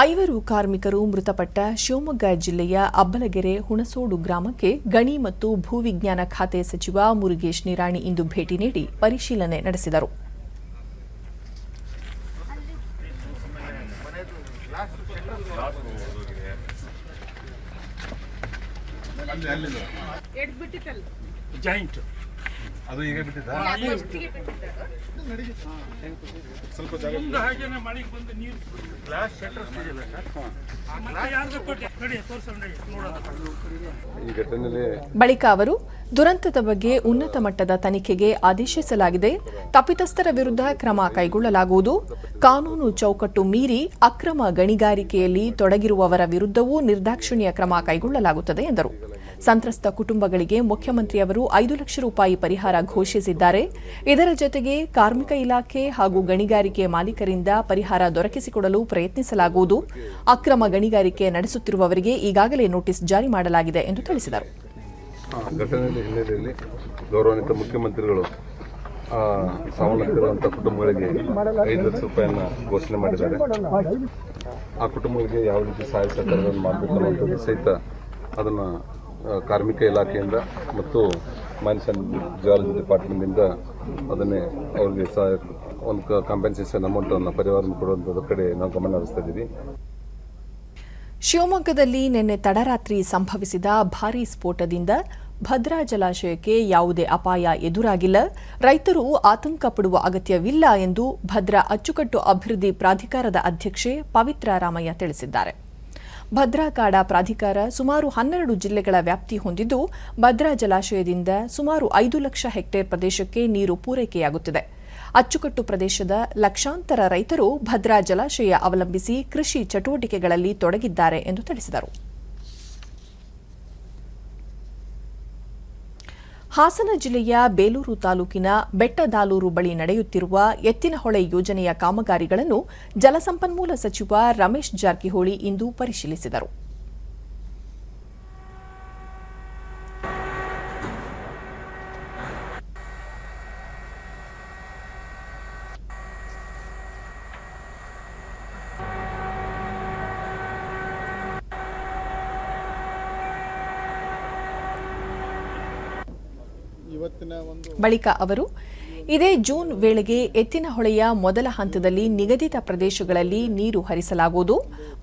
5 ಕಾರ್ಮಿಕರು ಮೃತಪಟ್ಟ ಶಿವಮೊಗ್ಗ ಜಿಲ್ಲೆಯ ಅಬ್ಬಲಗೆರೆ ಹುಣಸೋಡು ಗ್ರಾಮಕ್ಕೆ ಗಣಿ ಮತ್ತು ಭೂವಿಜ್ಞಾನ ಖಾತೆ ಸಚಿವ ಮುರುಗೇಶ್ ನಿರಾಣಿ ಇಂದು ಭೇಟಿ ನೀಡಿ ಪರಿಶೀಲನೆ ನಡೆಸಿದರು. ಅದು ಈಗ ಬಿಟ್ಟಿದ್ದ ಸ್ವಲ್ಪ ಹಾಗೇನೆ ಮಾಡಿ ಬಂದು ನೀರು ಗ್ಲಾಸ್ ಶಟರ್ಸ್ ಇದೆಯಲ್ಲ ಸರ್, ಬಳಿಕ ಅವರು ದುರಂತದ ಬಗ್ಗೆ ಉನ್ನತ ಮಟ್ಟದ ತನಿಖೆಗೆ ಆದೇಶಿಸಲಾಗಿದೆ. ತಪ್ಪಿತಸ್ಥರ ವಿರುದ್ಧ ಕ್ರಮ ಕೈಗೊಳ್ಳಲಾಗುವುದು. ಕಾನೂನು ಚೌಕಟ್ಟು ಮೀರಿ ಅಕ್ರಮ ಗಣಿಗಾರಿಕೆಯಲ್ಲಿ ತೊಡಗಿರುವವರ ವಿರುದ್ಧವೂ ನಿರ್ದಾಕ್ಷಿಣ್ಯ ಕ್ರಮ ಕೈಗೊಳ್ಳಲಾಗುತ್ತದೆ ಎಂದರು. ಸಂತ್ರಸ್ತ ಕುಟುಂಬಗಳಿಗೆ ಮುಖ್ಯಮಂತ್ರಿ ಅವರು 5 ಲಕ್ಷ ರೂಪಾಯಿ ಪರಿಹಾರ ಘೋಷಿಸಿದ್ದಾರೆ. ಇದರ ಜೊತೆಗೆ ಕಾರ್ಮಿಕ ಇಲಾಖೆ ಹಾಗೂ ಗಣಿಗಾರಿಕೆ ಮಾಲೀಕರಿಂದ ಪರಿಹಾರ ದೊರಕಿಸಿಕೊಡಲು ಪ್ರಯತ್ನಿಸಲಾಗುವುದು. ಅಕ್ರಮ ಗಣಿಗಾರಿಕೆ ನಡೆಸುತ್ತಿರುವವರಿಗೆ ಈಗಾಗಲೇ ನೋಟಿಸ್ ಜಾರಿ ಮಾಡಲಾಗಿದೆ ಎಂದು ತಿಳಿಸಿದರು. ಘಟನೆಯ ಹಿನ್ನೆಲೆಯಲ್ಲಿ ಗೌರವಾನ್ವಿತ ಮುಖ್ಯಮಂತ್ರಿಗಳು ಸಾವನ್ನಪ್ಪಿರುವಂಥ ಕುಟುಂಬಗಳಿಗೆ 5 ಲಕ್ಷ ರೂಪಾಯಿಯನ್ನು ಘೋಷಣೆ ಮಾಡಿದ್ದಾರೆ. ಆ ಕುಟುಂಬಗಳಿಗೆ ಯಾವ ರೀತಿ ಸಹಾಯ ಸಹಕಾರಗಳನ್ನು ಮಾಡಬೇಕು ಅನ್ನೋದು ಸಹಿತ ಅದನ್ನು ಕಾರ್ಮಿಕ ಇಲಾಖೆಯಿಂದ ಮತ್ತು ಮೈನ್ಸ್ ಆ್ಯಂಡ್ ಜಿಯಾಲಜಿ ಡಿಪಾರ್ಟ್ಮೆಂಟಿಂದ ಅದನ್ನೇ ಅವ್ರಿಗೆ ಒಂದು ಕಾಂಪೆನ್ಸೇಷನ್ ಅಮೌಂಟನ್ನು ಪರಿಹಾರವನ್ನು ಕೊಡುವಂಥದ್ದು ಕಡೆ ನಾವು ಗಮನ ಹರಿಸ್ತಾ ಇದ್ದೀವಿ. ಶಿವಮೊಗ್ಗದಲ್ಲಿ ನಿನ್ನೆ ತಡರಾತ್ರಿ ಸಂಭವಿಸಿದ ಭಾರೀ ಸ್ಫೋಟದಿಂದ ಭದ್ರಾ ಜಲಾಶಯಕ್ಕೆ ಯಾವುದೇ ಅಪಾಯ ಎದುರಾಗಿಲ್ಲ. ರೈತರು ಆತಂಕ ಪಡುವ ಅಗತ್ಯವಿಲ್ಲ ಎಂದು ಭದ್ರಾ ಅಚ್ಚುಕಟ್ಟು ಅಭಿವೃದ್ಧಿ ಪ್ರಾಧಿಕಾರದ ಅಧ್ಯಕ್ಷೆ ಪವಿತ್ರ ರಾಮಯ್ಯ ತಿಳಿಸಿದ್ದಾರೆ. ಭದ್ರಾ ಕಾಡಾ ಪ್ರಾಧಿಕಾರ ಸುಮಾರು 12 ಜಿಲ್ಲೆಗಳ ವ್ಯಾಪ್ತಿ ಹೊಂದಿದ್ದು, ಭದ್ರಾ ಜಲಾಶಯದಿಂದ ಸುಮಾರು 5 ಲಕ್ಷ ಹೆಕ್ಟೇರ್ ಪ್ರದೇಶಕ್ಕೆ ನೀರು ಪೂರೈಕೆಯಾಗುತ್ತಿದೆ. ಅಚ್ಚುಕಟ್ಟು ಪ್ರದೇಶದ ಲಕ್ಷಾಂತರ ರೈತರು ಭದ್ರಾ ಜಲಾಶಯ ಅವಲಂಬಿಸಿ ಕೃಷಿ ಚಟುವಟಿಕೆಗಳಲ್ಲಿ ತೊಡಗಿದ್ದಾರೆ ಎಂದು ತಿಳಿಸಿದರು. ಹಾಸನ ಜಿಲ್ಲೆಯ ಬೇಲೂರು ತಾಲೂಕಿನ ಬೆಟ್ಟದಾಲೂರು ಬಳಿ ನಡೆಯುತ್ತಿರುವ ಎತ್ತಿನಹೊಳೆ ಯೋಜನೆಯ ಕಾಮಗಾರಿಗಳನ್ನು ಜಲಸಂಪನ್ಮೂಲ ಸಚಿವ ರಮೇಶ್ ಜಾರಕಿಹೊಳಿ ಇಂದು ಪರಿಶೀಲಿಸಿದರು. ಬಳಿಕ ಅವರು ಇದೇ ಜೂನ್ ವೇಳೆಗೆ ಎತ್ತಿನಹೊಳೆಯ ಮೊದಲ ಹಂತದಲ್ಲಿ ನಿಗದಿತ ಪ್ರದೇಶಗಳಲ್ಲಿ ನೀರು ಹರಿಸಲಾಗುವುದು.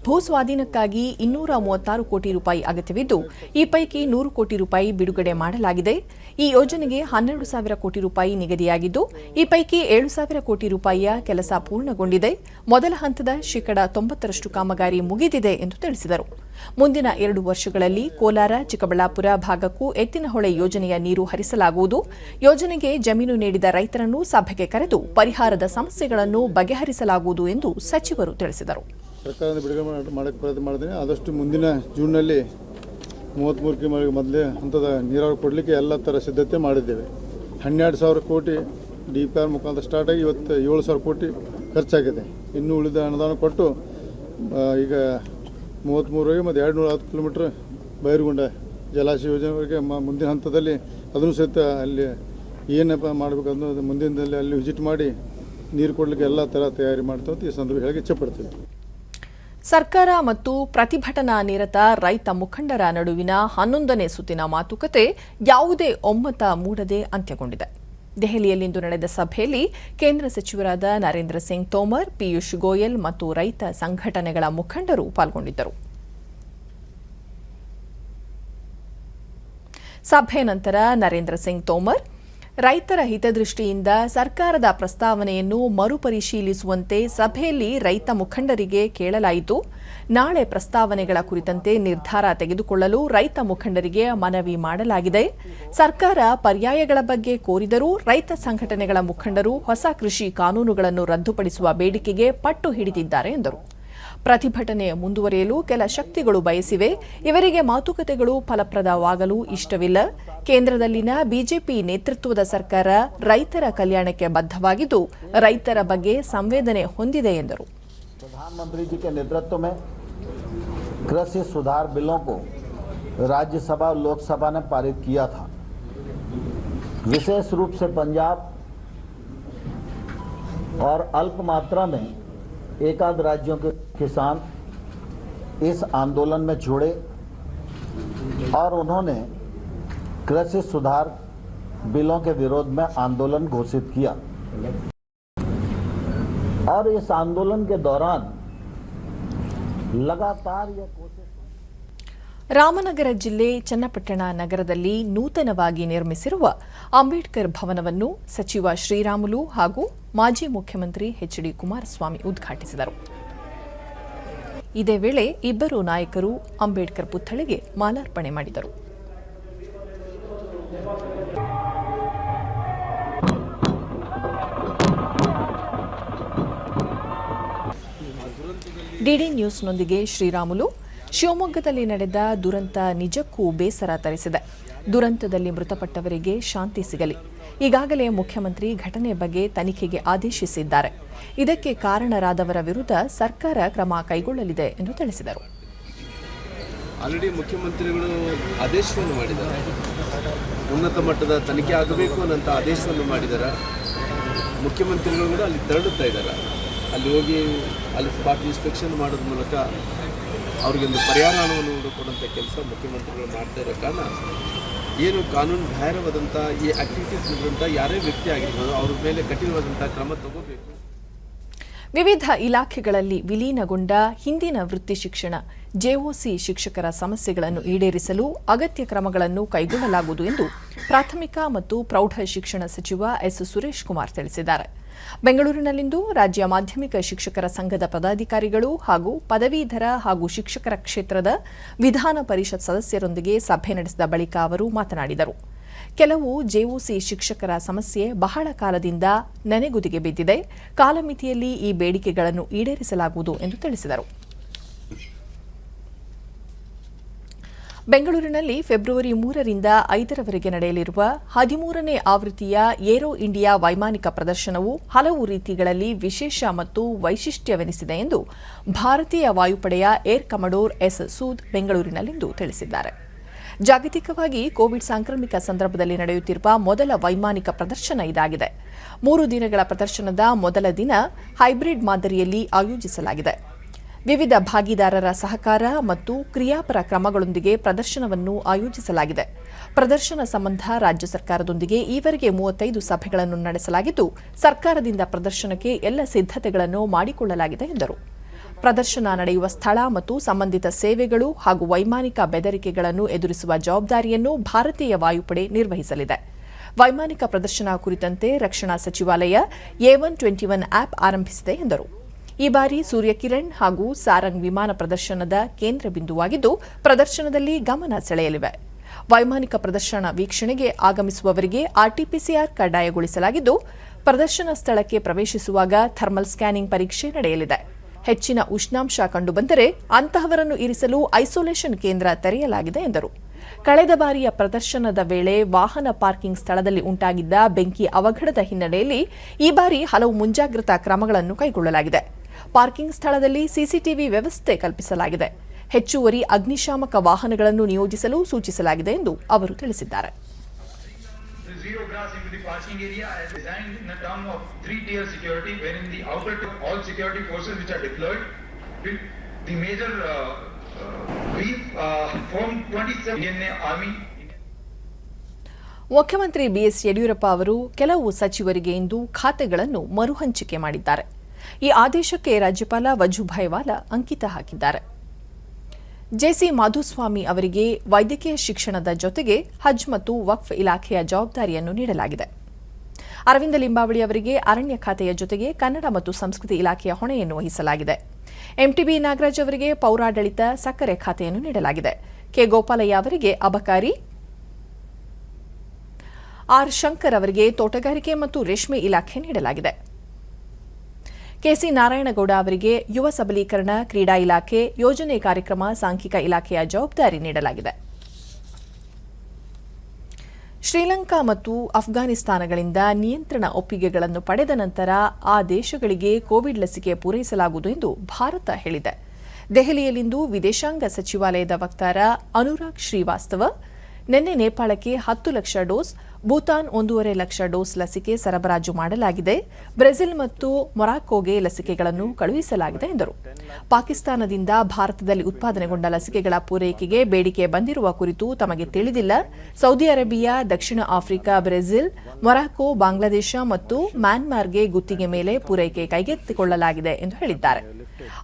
ಭೂಸ್ವಾಧೀನಕ್ಕಾಗಿ 236 ಕೋಟಿ ರೂಪಾಯಿ ಅಗತ್ಯವಿದ್ದು, ಈ ಪೈಕಿ 100 ಕೋಟಿ ರೂಪಾಯಿ ಬಿಡುಗಡೆ ಮಾಡಲಾಗಿದೆ. ಈ ಯೋಜನೆಗೆ 12,000 ಕೋಟಿ ರೂಪಾಯಿ ನಿಗದಿಯಾಗಿದ್ದು, ಈ ಪೈಕಿ 7,000 ಕೋಟಿ ರೂಪಾಯಿಯ ಕೆಲಸ ಪೂರ್ಣಗೊಂಡಿದೆ. ಮೊದಲ ಹಂತದ ಶೇಕಡಾ 90ರಷ್ಟು ಕಾಮಗಾರಿ ಮುಗಿದಿದೆ ಎಂದು ತಿಳಿಸಿದರು. ಮುಂದಿನ 2 ವರ್ಷಗಳಲ್ಲಿ ಕೋಲಾರ, ಚಿಕ್ಕಬಳ್ಳಾಪುರ ಭಾಗಕ್ಕೂ ಎತ್ತಿನಹೊಳೆ ಯೋಜನೆಯ ನೀರು ಹರಿಸಲಾಗುವುದು. ಯೋಜನೆಗೆ ಜಮೀನು ನೀಡಿದ ರೈತರನ್ನು ಸಭೆಗೆ ಕರೆದು ಪರಿಹಾರದ ಸಮಸ್ಯೆಗಳನ್ನು ಬಗೆಹರಿಸಲಾಗುವುದು ಎಂದು ಸಚಿವರು ತಿಳಿಸಿದರು. ಸರ್ಕಾರದಿಂದ ಬಿಡುಗಡೆ ಮಾಡಕ್ಕೆ ಪ್ರಯತ್ನ ಮಾಡಿದ್ದೀನಿ. ಆದಷ್ಟು ಮುಂದಿನ ಜೂನ್ನಲ್ಲಿ 33ಕ್ಕೆ ಮೊದಲೇ ಹಂತದ ನೀರಾವರಿ ಕೊಡಲಿಕ್ಕೆ ಎಲ್ಲ ಥರ ಸಿದ್ಧತೆ ಮಾಡಿದ್ದೇವೆ. 12,000 ಕೋಟಿ DPR ಮುಖಾಂತರ ಸ್ಟಾರ್ಟ್ ಆಗಿ ಇವತ್ತು 7,000 ಕೋಟಿ ಖರ್ಚಾಗಿದೆ. ಇನ್ನೂ ಉಳಿದ ಅನುದಾನ ಕೊಟ್ಟು ಈಗ 33 ಮತ್ತು 210 ಕಿಲೋಮೀಟ್ರ್ ಬೈರುಗೊಂಡ ಜಲಾಶಯ ಯೋಜನೆವರೆಗೆ ಮುಂದಿನ ಹಂತದಲ್ಲಿ ಅದನ್ನು ಸಹಿತ ಅಲ್ಲಿ ಏನಪ್ಪ ಮಾಡಬೇಕು ಅನ್ನೋದು ಮುಂದಿನದಲ್ಲಿ ಅಲ್ಲಿ ವಿಸಿಟ್ ಮಾಡಿ ನೀರು ಕೊಡಲಿಕ್ಕೆ ಎಲ್ಲ ಥರ ತಯಾರಿ ಮಾಡ್ತಾ ಈ ಸಂದರ್ಭ ಹೇಳಕ್ಕೆ ಇಚ್ಛೆಪಡ್ತೀವಿ. ಸರ್ಕಾರ ಮತ್ತು ಪ್ರತಿಭಟನಾ ನಿರತ ರೈತ ಮುಖಂಡರ ನಡುವಿನ 11ನೇ ಸುತ್ತಿನ ಮಾತುಕತೆ ಯಾವುದೇ ಒಮ್ಮತ ಮೂಡದೆ ಅಂತ್ಯಗೊಂಡಿದೆ. ದೆಹಲಿಯಲ್ಲಿಂದು ನಡೆದ ಸಭೆಯಲ್ಲಿ ಕೇಂದ್ರ ಸಚಿವರಾದ ನರೇಂದ್ರ ಸಿಂಗ್ ತೋಮರ್, ಪಿಯೂಷ್ ಗೋಯಲ್ ಮತ್ತು ರೈತ ಸಂಘಟನೆಗಳ ಮುಖಂಡರು ಪಾಲ್ಗೊಂಡಿದ್ದರು. ಸಭೆ ನಂತರ ನರೇಂದ್ರ ಸಿಂಗ್ ತೋಮರ್ ರೈತರ ಹಿತದೃಷ್ಟಿಯಿಂದ ಸರ್ಕಾರದ ಪ್ರಸ್ತಾವನೆಯನ್ನು ಮರುಪರಿಶೀಲಿಸುವಂತೆ ಸಭೆಯಲ್ಲಿ ರೈತ ಮುಖಂಡರಿಗೆ ಕೇಳಲಾಯಿತು. ನಾಳೆ ಪ್ರಸ್ತಾವನೆಗಳ ಕುರಿತಂತೆ ನಿರ್ಧಾರ ತೆಗೆದುಕೊಳ್ಳಲು ರೈತ ಮುಖಂಡರಿಗೆ ಮನವಿ ಮಾಡಲಾಗಿದೆ. ಸರ್ಕಾರ ಪರ್ಯಾಯಗಳ ಬಗ್ಗೆ ಕೋರಿದರೂ ರೈತ ಸಂಘಟನೆಗಳ ಮುಖಂಡರು ಹೊಸ ಕೃಷಿ ಕಾನೂನುಗಳನ್ನು ರದ್ದುಪಡಿಸುವ ಬೇಡಿಕೆಗೆ ಪಟ್ಟು ಹಿಡಿದಿದ್ದಾರೆ ಎಂದರು. ಪ್ರತಿಭಟನೆ ಮುಂದುವರಿಯಲು ಕೆಲ ಶಕ್ತಿಗಳು ಬಯಸಿವೆ. ಇವರಿಗೆ ಮಾತುಕತೆಗಳು ಫಲಪ್ರದವಾಗಲು ಇಷ್ಟವಿಲ್ಲ. ಕೇಂದ್ರದಲ್ಲಿನ ಬಿಜೆಪಿ ನೇತೃತ್ವದ ಸರ್ಕಾರ ರೈತರ ಕಲ್ಯಾಣಕ್ಕೆ ಬದ್ಧವಾಗಿದ್ದು ರೈತರ ಬಗ್ಗೆ ಸಂವೇದನೆ ಹೊಂದಿದೆ ಎಂದರು. प्रधानमंत्री जी के नेतृत्व में कृषि सुधार बिलों को राज्यसभा और लोकसभा ने पारित किया था. विशेष रूप से पंजाब और अल्प मात्रा में एकाध राज्यों के किसान इस आंदोलन में जुड़े और उन्होंने कृषि सुधार बिलों के विरोध में आंदोलन घोषित किया. और इस आंदोलन के दौरान लगातार यह कोशिश. ರಾಮನಗರ ಜಿಲ್ಲೆ ಚನ್ನಪಟ್ಟಣ ನಗರದಲ್ಲಿ ನೂತನವಾಗಿ ನಿರ್ಮಿಸಿರುವ ಅಂಬೇಡ್ಕರ್ ಭವನವನ್ನು ಸಚಿವ ಶ್ರೀರಾಮುಲು ಹಾಗೂ ಮಾಜಿ ಮುಖ್ಯಮಂತ್ರಿ ಎಚ್.ಡಿ. ಕುಮಾರಸ್ವಾಮಿ ಉದ್ಘಾಟಿಸಿದರು. ಇದೇ ವೇಳೆ ಇಬ್ಬರು ನಾಯಕರು ಅಂಬೇಡ್ಕರ್ ಪುತ್ಥಳಿಗೆ ಮಾಲಾರ್ಪಣೆ ಮಾಡಿದರು. ಡಿಡಿ ನ್ಯೂಸ್ನೊಂದಿಗೆ ಶ್ರೀರಾಮುಲು, ಶಿವಮೊಗ್ಗದಲ್ಲಿ ನಡೆದ ದುರಂತ ನಿಜಕ್ಕೂ ಬೇಸರ ತರಿಸಿದೆ. ದುರಂತದಲ್ಲಿ ಮೃತಪಟ್ಟವರಿಗೆ ಶಾಂತಿ ಸಿಗಲಿ. ಈಗಾಗಲೇ ಮುಖ್ಯಮಂತ್ರಿ ಘಟನೆ ಬಗ್ಗೆ ತನಿಖೆಗೆ ಆದೇಶಿಸಿದ್ದಾರೆ. ಇದಕ್ಕೆ ಕಾರಣರಾದವರ ವಿರುದ್ಧ ಸರ್ಕಾರ ಕ್ರಮ ಕೈಗೊಳ್ಳಲಿದೆ ಎಂದು ತಿಳಿಸಿದರು. ಆಲ್ರೆಡಿ ಮುಖ್ಯಮಂತ್ರಿಗಳು ಆದೇಶವನ್ನು ಮಾಡಿದ್ದಾರೆ. ಉನ್ನತ ಮಟ್ಟದ ತನಿಖೆ ಆಗಬೇಕು ಅನ್ನೋಂಥ ಆದೇಶವನ್ನು ಮಾಡಿದ್ದಾರೆ. ಮುಖ್ಯಮಂತ್ರಿಗಳು ಕೂಡ ಅಲ್ಲಿ ತೆರಳುತ್ತಾ ಇದ್ದಾರೆ. ಅಲ್ಲಿ ಹೋಗಿ ಅಲ್ಲಿ ಸ್ಪಾಟ್ ಇನ್ಸ್ಪೆಕ್ಷನ್ ಮಾಡೋದ್ರ ಮೂಲಕ ಅವ್ರಿಗೊಂದು ಪರಿಹಾರ ಹಣವನ್ನು ಕೊಡುವಂಥ ಕೆಲಸ ಮುಖ್ಯಮಂತ್ರಿಗಳು ಮಾಡ್ತಾ ಇರೋ ಕಾರಣ ಏನು ಕಾನೂನು ಬಾಹಿರವಾದಂಥ ಈ ಆಕ್ಟಿವಿಟೀಸ್ ಇರುವಂಥ ಯಾರೇ ವ್ಯಕ್ತಿ ಆಗಿರ್ಬೋದು ಅವ್ರ ಮೇಲೆ ಕಠಿಣವಾದಂಥ ಕ್ರಮ ತಗೋಬೇಕು. ವಿವಿಧ ಇಲಾಖೆಗಳಲ್ಲಿ ವಿಲೀನಗೊಂಡ ಹಿಂದಿನ ವೃತ್ತಿ ಶಿಕ್ಷಣ ಜೆಒಸಿ ಶಿಕ್ಷಕರ ಸಮಸ್ಯೆಗಳನ್ನು ಈಡೇರಿಸಲು ಅಗತ್ಯ ಕ್ರಮಗಳನ್ನು ಕೈಗೊಳ್ಳಲಾಗುವುದು ಎಂದು ಪ್ರಾಥಮಿಕ ಮತ್ತು ಪ್ರೌಢ ಶಿಕ್ಷಣ ಸಚಿವ ಎಸ್. ಸುರೇಶ್ ಕುಮಾರ್ ತಿಳಿಸಿದ್ದಾರೆ. ಬೆಂಗಳೂರಿನಲ್ಲಿಂದು ರಾಜ್ಯ ಮಾಧ್ಯಮಿಕ ಶಿಕ್ಷಕರ ಸಂಘದ ಪದಾಧಿಕಾರಿಗಳು ಹಾಗೂ ಪದವೀಧರ ಹಾಗೂ ಶಿಕ್ಷಕರ ಕ್ಷೇತ್ರದ ವಿಧಾನ ಪರಿಷತ್ ಸದಸ್ಯರೊಂದಿಗೆ ಸಭೆ ನಡೆಸಿದ ಬಳಿಕ ಅವರು ಮಾತನಾಡಿದರು. ಕೆಲವು ಜೆಒಸಿ ಶಿಕ್ಷಕರ ಸಮಸ್ಯೆ ಬಹಳ ಕಾಲದಿಂದ ನೆನೆಗುದಿಗೆ ಬಿದ್ದಿದೆ. ಕಾಲಮಿತಿಯಲ್ಲಿ ಈ ಬೇಡಿಕೆಗಳನ್ನು ಈಡೇರಿಸಲಾಗುವುದು ಎಂದು ತಿಳಿಸಿದರು. ಬೆಂಗಳೂರಿನಲ್ಲಿ ಫೆಬ್ರವರಿ 3ರಿಂದ 5ರವರೆಗೆ ನಡೆಯಲಿರುವ 13ನೇ ಆವೃತ್ತಿಯ ಏರೋ ಇಂಡಿಯಾ ವೈಮಾನಿಕ ಪ್ರದರ್ಶನವು ಹಲವು ರೀತಿಗಳಲ್ಲಿ ವಿಶೇಷ ಮತ್ತು ವೈಶಿಷ್ಟ್ಯವೆನಿಸಿದೆ ಎಂದು ಭಾರತೀಯ ವಾಯುಪಡೆಯ ಏರ್ ಕಮಡೋರ್ ಎಸ್. ಸೂದ್ ಬೆಂಗಳೂರಿನಲ್ಲಿಂದು ತಿಳಿಸಿದ್ದಾರೆ. ಜಾಗತಿಕವಾಗಿ ಕೋವಿಡ್ ಸಾಂಕ್ರಾಮಿಕ ಸಂದರ್ಭದಲ್ಲಿ ನಡೆಯುತ್ತಿರುವ ಮೊದಲ ವೈಮಾನಿಕ ಪ್ರದರ್ಶನ ಇದಾಗಿದೆ. 3 ದಿನಗಳ ಪ್ರದರ್ಶನದ ಮೊದಲ ದಿನ ಹೈಬ್ರಿಡ್ ಮಾದರಿಯಲ್ಲಿ ಆಯೋಜಿಸಲಾಗಿದೆ. ವಿವಿಧ ಭಾಗಿದಾರರ ಸಹಕಾರ ಮತ್ತು ಕ್ರಿಯಾಪರ ಕ್ರಮಗಳೊಂದಿಗೆ ಪ್ರದರ್ಶನವನ್ನು ಆಯೋಜಿಸಲಾಗಿದೆ. ಪ್ರದರ್ಶನ ಸಂಬಂಧ ರಾಜ್ಯ ಸರ್ಕಾರದೊಂದಿಗೆ ಈವರೆಗೆ 35 ಸಭೆಗಳನ್ನು ನಡೆಸಲಾಗಿದ್ದು, ಸರ್ಕಾರದಿಂದ ಪ್ರದರ್ಶನಕ್ಕೆ ಎಲ್ಲ ಸಿದ್ಧತೆಗಳನ್ನು ಮಾಡಿಕೊಳ್ಳಲಾಗಿದೆ ಎಂದರು. ಪ್ರದರ್ಶನ ನಡೆಯುವ ಸ್ಥಳ ಮತ್ತು ಸಂಬಂಧಿತ ಸೇವೆಗಳು ಹಾಗೂ ವೈಮಾನಿಕ ಬೆದರಿಕೆಗಳನ್ನು ಎದುರಿಸುವ ಜವಾಬ್ದಾರಿಯನ್ನು ಭಾರತೀಯ ವಾಯುಪಡೆ ನಿರ್ವಹಿಸಲಿದೆ. ವೈಮಾನಿಕ ಪ್ರದರ್ಶನ ಕುರಿತಂತೆ ರಕ್ಷಣಾ ಸಚಿವಾಲಯ A121 ಆಪ್ ಆರಂಭಿಸಿದೆ ಎಂದರು. ಈ ಬಾರಿ ಸೂರ್ಯಕಿರಣ್ ಹಾಗೂ ಸಾರಂಗ್ ವಿಮಾನ ಪ್ರದರ್ಶನದ ಕೇಂದ್ರ ಬಿಂದುವಾಗಿದ್ದು, ಪ್ರದರ್ಶನದಲ್ಲಿ ಗಮನ ಸೆಳೆಯಲಿವೆ. ವೈಮಾನಿಕ ಪ್ರದರ್ಶನ ವೀಕ್ಷಣೆಗೆ ಆಗಮಿಸುವವರಿಗೆ RT-PCR ಕಡ್ಡಾಯಗೊಳಿಸಲಾಗಿದ್ದು, ಪ್ರದರ್ಶನ ಸ್ಥಳಕ್ಕೆ ಪ್ರವೇಶಿಸುವಾಗ ಥರ್ಮಲ್ ಸ್ಕ್ಯಾನಿಂಗ್ ಪರೀಕ್ಷೆ ನಡೆಯಲಿದೆ. ಹೆಚ್ಚಿನ ಉಷ್ಣಾಂಶ ಕಂಡುಬಂದರೆ ಅಂತಹವರನ್ನು ಇರಿಸಲು ಐಸೋಲೇಷನ್ ಕೇಂದ್ರ ತೆರೆಯಲಾಗಿದೆ ಎಂದರು. ಕಳೆದ ಬಾರಿಯ ಪ್ರದರ್ಶನದ ವೇಳೆ ವಾಹನ ಪಾರ್ಕಿಂಗ್ ಸ್ಥಳದಲ್ಲಿ ಉಂಟಾಗಿದ್ದ ಬೆಂಕಿ ಅವಘಡದ ಹಿನ್ನೆಲೆಯಲ್ಲಿ ಈ ಬಾರಿ ಹಲವು ಮುಂಜಾಗ್ರತಾ ಕ್ರಮಗಳನ್ನು ಕೈಗೊಳ್ಳಲಾಗಿದೆ. ಪಾರ್ಕಿಂಗ್ ಸ್ಥಳದಲ್ಲಿ ಸಿಸಿಟಿವಿ ವ್ಯವಸ್ಥೆ ಕಲ್ಪಿಸಲಾಗಿದೆ. ಹೆಚ್ಚುವರಿ ಅಗ್ನಿಶಾಮಕ ವಾಹನಗಳನ್ನು ನಿಯೋಜಿಸಲು ಸೂಚಿಸಲಾಗಿದೆ ಎಂದು ಅವರು ತಿಳಿಸಿದ್ದಾರೆ. Zero grass into the parking area as designed in a term of 3-tier security, wherein the outer all security forces which are deployed will the major brief from 27 Indian Army. ಮುಖ್ಯಮಂತ್ರಿ BS ಯಡಿಯೂರಪ್ಪ ಅವರು ಕೆಲವು ಸಚಿವರಿಗೆ ಇಂದು ಖಾತೆಗಳನ್ನು ಮರುಹಂಚಿಕೆ ಮಾಡಿದ್ದಾರೆ. ಈ ಆದೇಶಕ್ಕೆ ರಾಜ್ಯಪಾಲ ವಜುಭಾಯಿ ವಾಲಾ ಅಂಕಿತ ಹಾಕಿದ್ದಾರೆ. JC ಮಾಧುಸ್ವಾಮಿ ಅವರಿಗೆ ವೈದ್ಯಕೀಯ ಶಿಕ್ಷಣದ ಜೊತೆಗೆ ಹಜ್ ಮತ್ತು ವಕ್ಫ್ ಇಲಾಖೆಯ ಜವಾಬ್ದಾರಿಯನ್ನು ನೀಡಲಾಗಿದೆ. ಅರವಿಂದ ಲಿಂಬಾವಳಿ ಅವರಿಗೆ ಅರಣ್ಯ ಖಾತೆಯ ಜೊತೆಗೆ ಕನ್ನಡ ಮತ್ತು ಸಂಸ್ಕೃತಿ ಇಲಾಖೆಯ ಹೊಣೆಯನ್ನು ವಹಿಸಲಾಗಿದೆ. MTB ನಾಗರಾಜ್ ಅವರಿಗೆ ಪೌರಾಡಳಿತ ಸಕ್ಕರೆ ಖಾತೆಯನ್ನು ನೀಡಲಾಗಿದೆ. ಕೆ ಗೋಪಾಲಯ್ಯ ಅವರಿಗೆ ಅಬಕಾರಿ, R ಶಂಕರ್ ಅವರಿಗೆ ತೋಟಗಾರಿಕೆ ಮತ್ತು ರೇಷ್ಮೆ ಇಲಾಖೆ ನೀಡಲಾಗಿದೆ. KC ನಾರಾಯಣಗೌಡ ಅವರಿಗೆ ಯುವ ಸಬಲೀಕರಣ, ಕ್ರೀಡಾ ಇಲಾಖೆ, ಯೋಜನೆ ಕಾರ್ಯಕ್ರಮ, ಸಾಂಖ್ಯಿಕ ಇಲಾಖೆಯ ಜವಾಬ್ದಾರಿ ನೀಡಲಾಗಿದೆ. ಶ್ರೀಲಂಕಾ ಮತ್ತು ಅಫ್ಘಾನಿಸ್ತಾನಗಳಿಂದ ನಿಯಂತ್ರಣ ಒಪ್ಪಿಗೆಗಳನ್ನು ಪಡೆದ ನಂತರ ಆ ದೇಶಗಳಿಗೆ ಕೋವಿಡ್ ಲಸಿಕೆ ಪೂರೈಸಲಾಗುವುದು ಎಂದು ಭಾರತ ಹೇಳಿದೆ. ದೆಹಲಿಯಲ್ಲಿಂದು ವಿದೇಶಾಂಗ ಸಚಿವಾಲಯದ ವಕ್ತಾರ ಅನುರಾಗ್ ಶ್ರೀವಾಸ್ತವ ನಿನ್ನೆ ನೇಪಾಳಕ್ಕೆ 10 ಲಕ್ಷ ಡೋಸ್, ಭೂತಾನ್ 1.5 ಲಕ್ಷ ಡೋಸ್ ಲಸಿಕೆ ಸರಬರಾಜು ಮಾಡಲಾಗಿದೆ. ಬ್ರೆಜಿಲ್ ಮತ್ತು ಮೊರಾಕೋಗೆ ಲಸಿಕೆಗಳನ್ನು ಕಳುಹಿಸಲಾಗಿದೆ ಎಂದರು. ಪಾಕಿಸ್ತಾನದಿಂದ ಭಾರತದಲ್ಲಿ ಉತ್ಪಾದನೆಗೊಂಡ ಲಸಿಕೆಗಳ ಪೂರೈಕೆಗೆ ಬೇಡಿಕೆ ಬಂದಿರುವ ಕುರಿತು ತಮಗೆ ತಿಳಿದಿಲ್ಲ. ಸೌದಿ ಅರೇಬಿಯಾ, ದಕ್ಷಿಣ ಆಫ್ರಿಕಾ, ಬ್ರೆಜಿಲ್, ಮೊರಾಕೋ, ಬಾಂಗ್ಲಾದೇಶ ಮತ್ತು ಮ್ಯಾನ್ಮಾರ್ಗೆ ಗುತ್ತಿಗೆ ಮೇಲೆ ಪೂರೈಕೆ ಕೈಗೆತ್ತಿಕೊಳ್ಳಲಾಗಿದೆ ಎಂದು ಹೇಳಿದ್ದಾರೆ.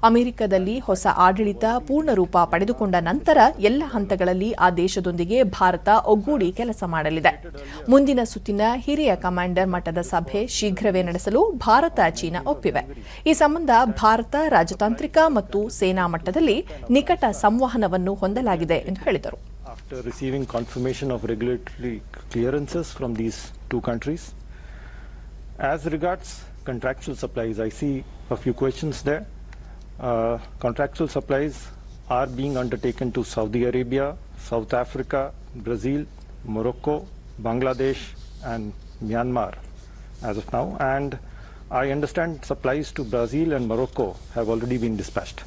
ಅಮೆರಿಕದಲ್ಲಿ ಹೊಸ ಆಡಳಿತ ಪೂರ್ಣ ರೂಪ ಪಡೆದುಕೊಂಡ ನಂತರ ಎಲ್ಲ ಹಂತಗಳಲ್ಲಿ ಆ ದೇಶದೊಂದಿಗೆ ಭಾರತ ಒಗ್ಗೂಡಿ ಕೆಲಸ ಮಾಡಲಿದೆ. ಮುಂದಿನ ಸುತ್ತಿನ ಹಿರಿಯ ಕಮಾಂಡರ್ ಮಟ್ಟದ ಸಭೆ ಶೀಘ್ರವೇ ನಡೆಸಲು ಭಾರತ, ಚೀನಾ ಒಪ್ಪಿವೆ. ಈ ಸಂಬಂಧ ಭಾರತ ರಾಜತಾಂತ್ರಿಕ ಮತ್ತು ಸೇನಾ ಮಟ್ಟದಲ್ಲಿ ನಿಕಟ ಸಂವಹನವನ್ನು ಹೊಂದಲಾಗಿದೆ ಎಂದು ಹೇಳಿದರು. After receiving confirmation of regulatory clearances from these two countries, as regards contractual supplies, I see a few questions there. Contractual supplies are being undertaken to Saudi Arabia, South Africa, Brazil, Morocco, Bangladesh and Myanmar as of now, and I understand supplies to Brazil and Morocco have already been dispatched.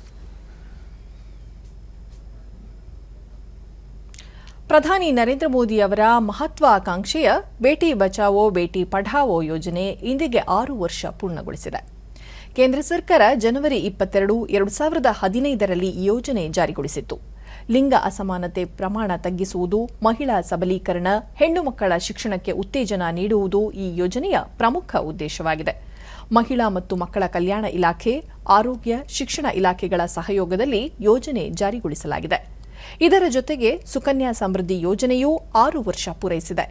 ಪ್ರಧಾನಿ ನರೇಂದ್ರ ಮೋದಿ ಅವರ ಮಹತ್ವಾಕಾಂಕ್ಷೆಯ ಬೇಟಿ ಬಚಾವೋ ಬೇಟಿ ಪಢಾವೋ ಯೋಜನೆ ಇಂದಿಗೆ 6 ವರ್ಷ ಪೂರ್ಣಗೊಳಿಸಿದೆ. ಕೇಂದ್ರ ಸರ್ಕಾರ ಜನವರಿ 22, 2015ರಲ್ಲಿ ಈ ಯೋಜನೆ ಜಾರಿಗೊಳಿಸಿತ್ತು. ಲಿಂಗ ಅಸಮಾನತೆ ಪ್ರಮಾಣ ತಗ್ಗಿಸುವುದು, ಮಹಿಳಾ ಸಬಲೀಕರಣ, ಹೆಣ್ಣು ಮಕ್ಕಳ ಶಿಕ್ಷಣಕ್ಕೆ ಉತ್ತೇಜನ ನೀಡುವುದು ಈ ಯೋಜನೆಯ ಪ್ರಮುಖ ಉದ್ದೇಶವಾಗಿದೆ. ಮಹಿಳಾ ಮತ್ತು ಮಕ್ಕಳ ಕಲ್ಯಾಣ ಇಲಾಖೆ, ಆರೋಗ್ಯ, ಶಿಕ್ಷಣ ಇಲಾಖೆಗಳ ಸಹಯೋಗದಲ್ಲಿ ಯೋಜನೆ ಜಾರಿಗೊಳಿಸಲಾಗಿದೆ. ಇದರ ಜೊತೆಗೆ ಸುಕನ್ಯಾ ಸಮೃದ್ಧಿ ಯೋಜನೆಯೂ 6 ವರ್ಷ ಪೂರೈಸಿದೆ.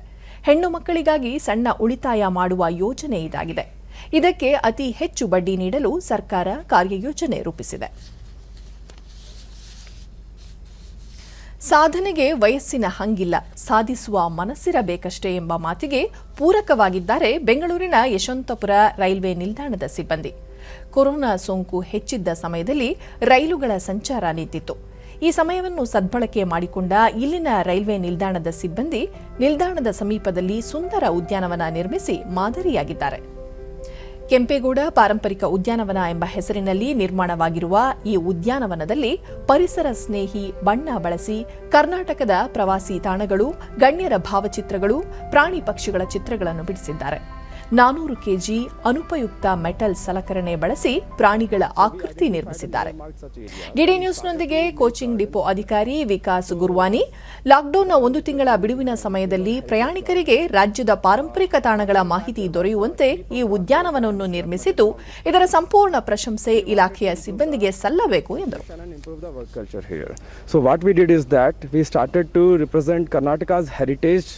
ಹೆಣ್ಣು ಮಕ್ಕಳಿಗಾಗಿ ಸಣ್ಣ ಉಳಿತಾಯ ಮಾಡುವ ಯೋಜನೆ ಇದಾಗಿದೆ. ಇದಕ್ಕೆ ಅತಿ ಹೆಚ್ಚು ಬಡ್ಡಿ ನೀಡಲು ಸರ್ಕಾರ ಕಾರ್ಯಯೋಜನೆ ರೂಪಿಸಿದೆ. ಸಾಧನೆಗೆ ವಯಸ್ಸಿನ ಹಂಗಿಲ್ಲ, ಸಾಧಿಸುವ ಮನಸ್ಸಿರಬೇಕಷ್ಟೇ ಎಂಬ ಮಾತಿಗೆ ಪೂರಕವಾಗಿದ್ದಾರೆ ಬೆಂಗಳೂರಿನ ಯಶವಂತಪುರ ರೈಲ್ವೆ ನಿಲ್ದಾಣದ ಸಿಬ್ಬಂದಿ. ಕೊರೋನಾ ಸೋಂಕು ಹೆಚ್ಚಿದ್ದ ಸಮಯದಲ್ಲಿ ರೈಲುಗಳ ಸಂಚಾರ ನಿಂತಿತ್ತು. ಈ ಸಮಯವನ್ನು ಸದ್ಬಳಕೆ ಮಾಡಿಕೊಂಡ ಇಲ್ಲಿನ ರೈಲ್ವೆ ನಿಲ್ದಾಣದ ಸಿಬ್ಬಂದಿ ನಿಲ್ದಾಣದ ಸಮೀಪದಲ್ಲಿ ಸುಂದರ ಉದ್ಯಾನವನ ನಿರ್ಮಿಸಿ ಮಾದರಿಯಾಗಿದ್ದಾರೆ. ಕೆಂಪೇಗೌಡ ಪಾರಂಪರಿಕ ಉದ್ಯಾನವನ ಎಂಬ ಹೆಸರಿನಲ್ಲಿ ನಿರ್ಮಾಣವಾಗಿರುವ ಈ ಉದ್ಯಾನವನದಲ್ಲಿ ಪರಿಸರ ಸ್ನೇಹಿ ಬಣ್ಣ ಬಳಸಿ ಕರ್ನಾಟಕದ ಪ್ರವಾಸಿ ತಾಣಗಳು, ಗಣ್ಯರ ಭಾವಚಿತ್ರಗಳು, ಪ್ರಾಣಿ ಪಕ್ಷಿಗಳ ಚಿತ್ರಗಳನ್ನು ಬಿಡಿಸಿದ್ದಾರೆ. 400 ಕೆಜಿ ಅನುಪಯುಕ್ತ ಮೆಟಲ್ ಸಲಕರಣೆ ಬಳಸಿ ಪ್ರಾಣಿಗಳ ಆಕೃತಿ ನಿರ್ಮಿಸಿದ್ದಾರೆ. ಡಿಡಿ ನ್ಯೂಸ್ನೊಂದಿಗೆ ಕೋಚಿಂಗ್ ಡಿಪೋ ಅಧಿಕಾರಿ ವಿಕಾಸ್ ಗುರ್ವಾನಿ, ಲಾಕ್ಡೌನ್ನ 1 ತಿಂಗಳ ಬಿಡುವಿನ ಸಮಯದಲ್ಲಿ ಪ್ರಯಾಣಿಕರಿಗೆ ರಾಜ್ಯದ ಪಾರಂಪರಿಕ ತಾಣಗಳ ಮಾಹಿತಿ ದೊರೆಯುವಂತೆ ಈ ಉದ್ಯಾನವನವನ್ನು ನಿರ್ಮಿಸಿದ್ದು, ಇದರ ಸಂಪೂರ್ಣ ಪ್ರಶಂಸೆ ಇಲಾಖೆಯ ಸಿಬ್ಬಂದಿಗೆ ಸಲ್ಲಬೇಕು ಎಂದರು. So what we did is that we started to represent Karnataka's heritage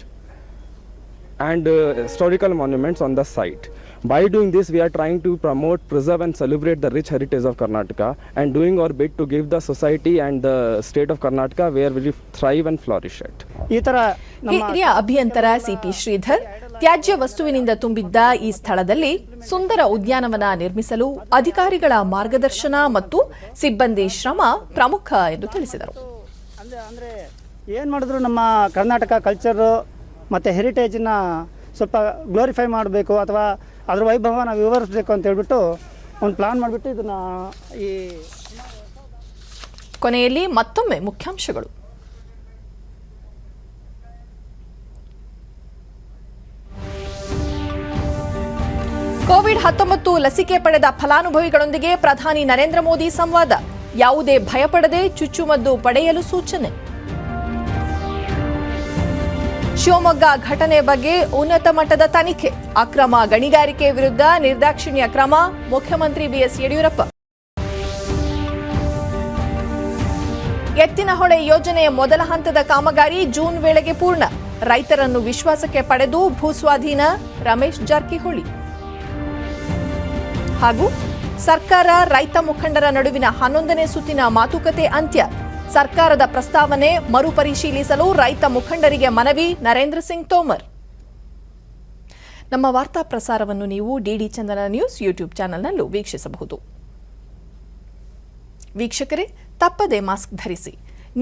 and historical monuments on the site. By doing this, we are trying to promote, preserve and celebrate the rich heritage of Karnataka and doing our bit to give the society and the state of Karnataka where we thrive and flourish at. ಹಿರಿಯ ಅಭಿಯಂತರ CP Sridhar, ತ್ಯಾಜ್ಯ ವಸ್ತುವಿನಿಂದ ತುಂಬಿದ್ದ ಈ ಸ್ಥಳದಲ್ಲಿ ಸುಂದರ ಉದ್ಯಾನವನ ನಿರ್ಮಿಸಲು ಅಧಿಕಾರಿಗಳ ಮಾರ್ಗದರ್ಶನ ಮತ್ತು ಸಿಬ್ಬಂದಿ ಶ್ರಮ ಪ್ರಮುಖ ಎಂದು ತಿಳಿಸಿದರು. ಅಂದರೆ ಏನು ಮಾಡಿದ್ರು ನಮ್ಮ ಕರ್ನಾಟಕ ಕಲ್ಚರು ಮತ್ತು ಹೆರಿಟೇಜನ್ನ ಸ್ವಲ್ಪ ಗ್ಲೋರಿಫೈ ಮಾಡಬೇಕು ಅಥವಾ ಅದರ ವೈಭವನ ವಿವರಿಸಬೇಕು ಅಂತ ಹೇಳ್ಬಿಟ್ಟು ಒಂದು ಪ್ಲಾನ್ ಮಾಡಿಬಿಟ್ಟು ಇದನ್ನು ಈ ಕೊನೆಯಲ್ಲಿ ಮತ್ತೊಮ್ಮೆ ಮುಖ್ಯಾಂಶಗಳು. ಕೋವಿಡ್-19 ಲಸಿಕೆ ಪಡೆದ ಫಲಾನುಭವಿಗಳೊಂದಿಗೆ ಪ್ರಧಾನಿ ನರೇಂದ್ರ ಮೋದಿ ಸಂವಾದ. ಯಾವುದೇ ಭಯಪಡದೆ ಚುಚ್ಚುಮದ್ದು ಪಡೆಯಲು ಸೂಚನೆ. ಶಿವಮೊಗ್ಗ ಘಟನೆ ಬಗ್ಗೆ ಉನ್ನತ ಮಟ್ಟದ ತನಿಖೆ. ಅಕ್ರಮ ಗಣಿಗಾರಿಕೆ ವಿರುದ್ಧ ನಿರ್ದಾಕ್ಷಿಣ್ಯ ಕ್ರಮ. ಮುಖ್ಯಮಂತ್ರಿ ಬಿಎಸ್ ಯಡಿಯೂರಪ್ಪ. ಎತ್ತಿನಹೊಳೆ ಯೋಜನೆಯ ಮೊದಲ ಹಂತದ ಕಾಮಗಾರಿ ಜೂನ್ ವೇಳೆಗೆ ಪೂರ್ಣ. ರೈತರನ್ನು ವಿಶ್ವಾಸಕ್ಕೆ ಪಡೆದು ಭೂಸ್ವಾಧೀನ. ರಮೇಶ್ ಜಾರಕಿಹೊಳಿ. ಹಾಗೂ ಸರ್ಕಾರ ರೈತ ಮುಖಂಡರ ನಡುವಿನ 11ನೇ ಸುತ್ತಿನ ಮಾತುಕತೆ ಅಂತ್ಯ. ಸರ್ಕಾರದ ಪ್ರಸ್ತಾವನೆ ಮರುಪರಿಶೀಲಿಸಲು ರೈತ ಮುಖಂಡರಿಗೆ ಮನವಿ. ನರೇಂದ್ರ ಸಿಂಗ್ ತೋಮರ್. ನಮ್ಮ ವಾರ್ತಾ ಪ್ರಸಾರವನ್ನು ನೀವು ಡಿಡಿ ಚಂದನ ನ್ಯೂಸ್ ಯೂಟ್ಯೂಬ್ ಚಾನೆಲ್ನಲ್ಲೂ ವೀಕ್ಷಿಸಬಹುದು. ವೀಕ್ಷಕರೇ, ತಪ್ಪದೆ ಮಾಸ್ಕ್ ಧರಿಸಿ.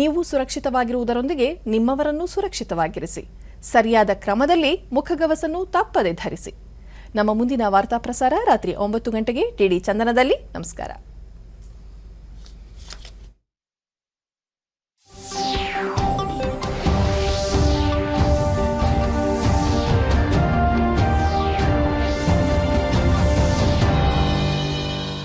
ನೀವು ಸುರಕ್ಷಿತವಾಗಿರುವುದರೊಂದಿಗೆ ನಿಮ್ಮವರನ್ನು ಸುರಕ್ಷಿತವಾಗಿರಿಸಿ. ಸರಿಯಾದ ಕ್ರಮದಲ್ಲಿ ಮುಖಗವಸನ್ನು ತಪ್ಪದೆ ಧರಿಸಿ. ನಮ್ಮ ಮುಂದಿನ ವಾರ್ತಾ ಪ್ರಸಾರ ರಾತ್ರಿ 9 ಗಂಟೆಗೆ ಡಿಡಿ ಚಂದನದಲ್ಲಿ. ನಮಸ್ಕಾರ.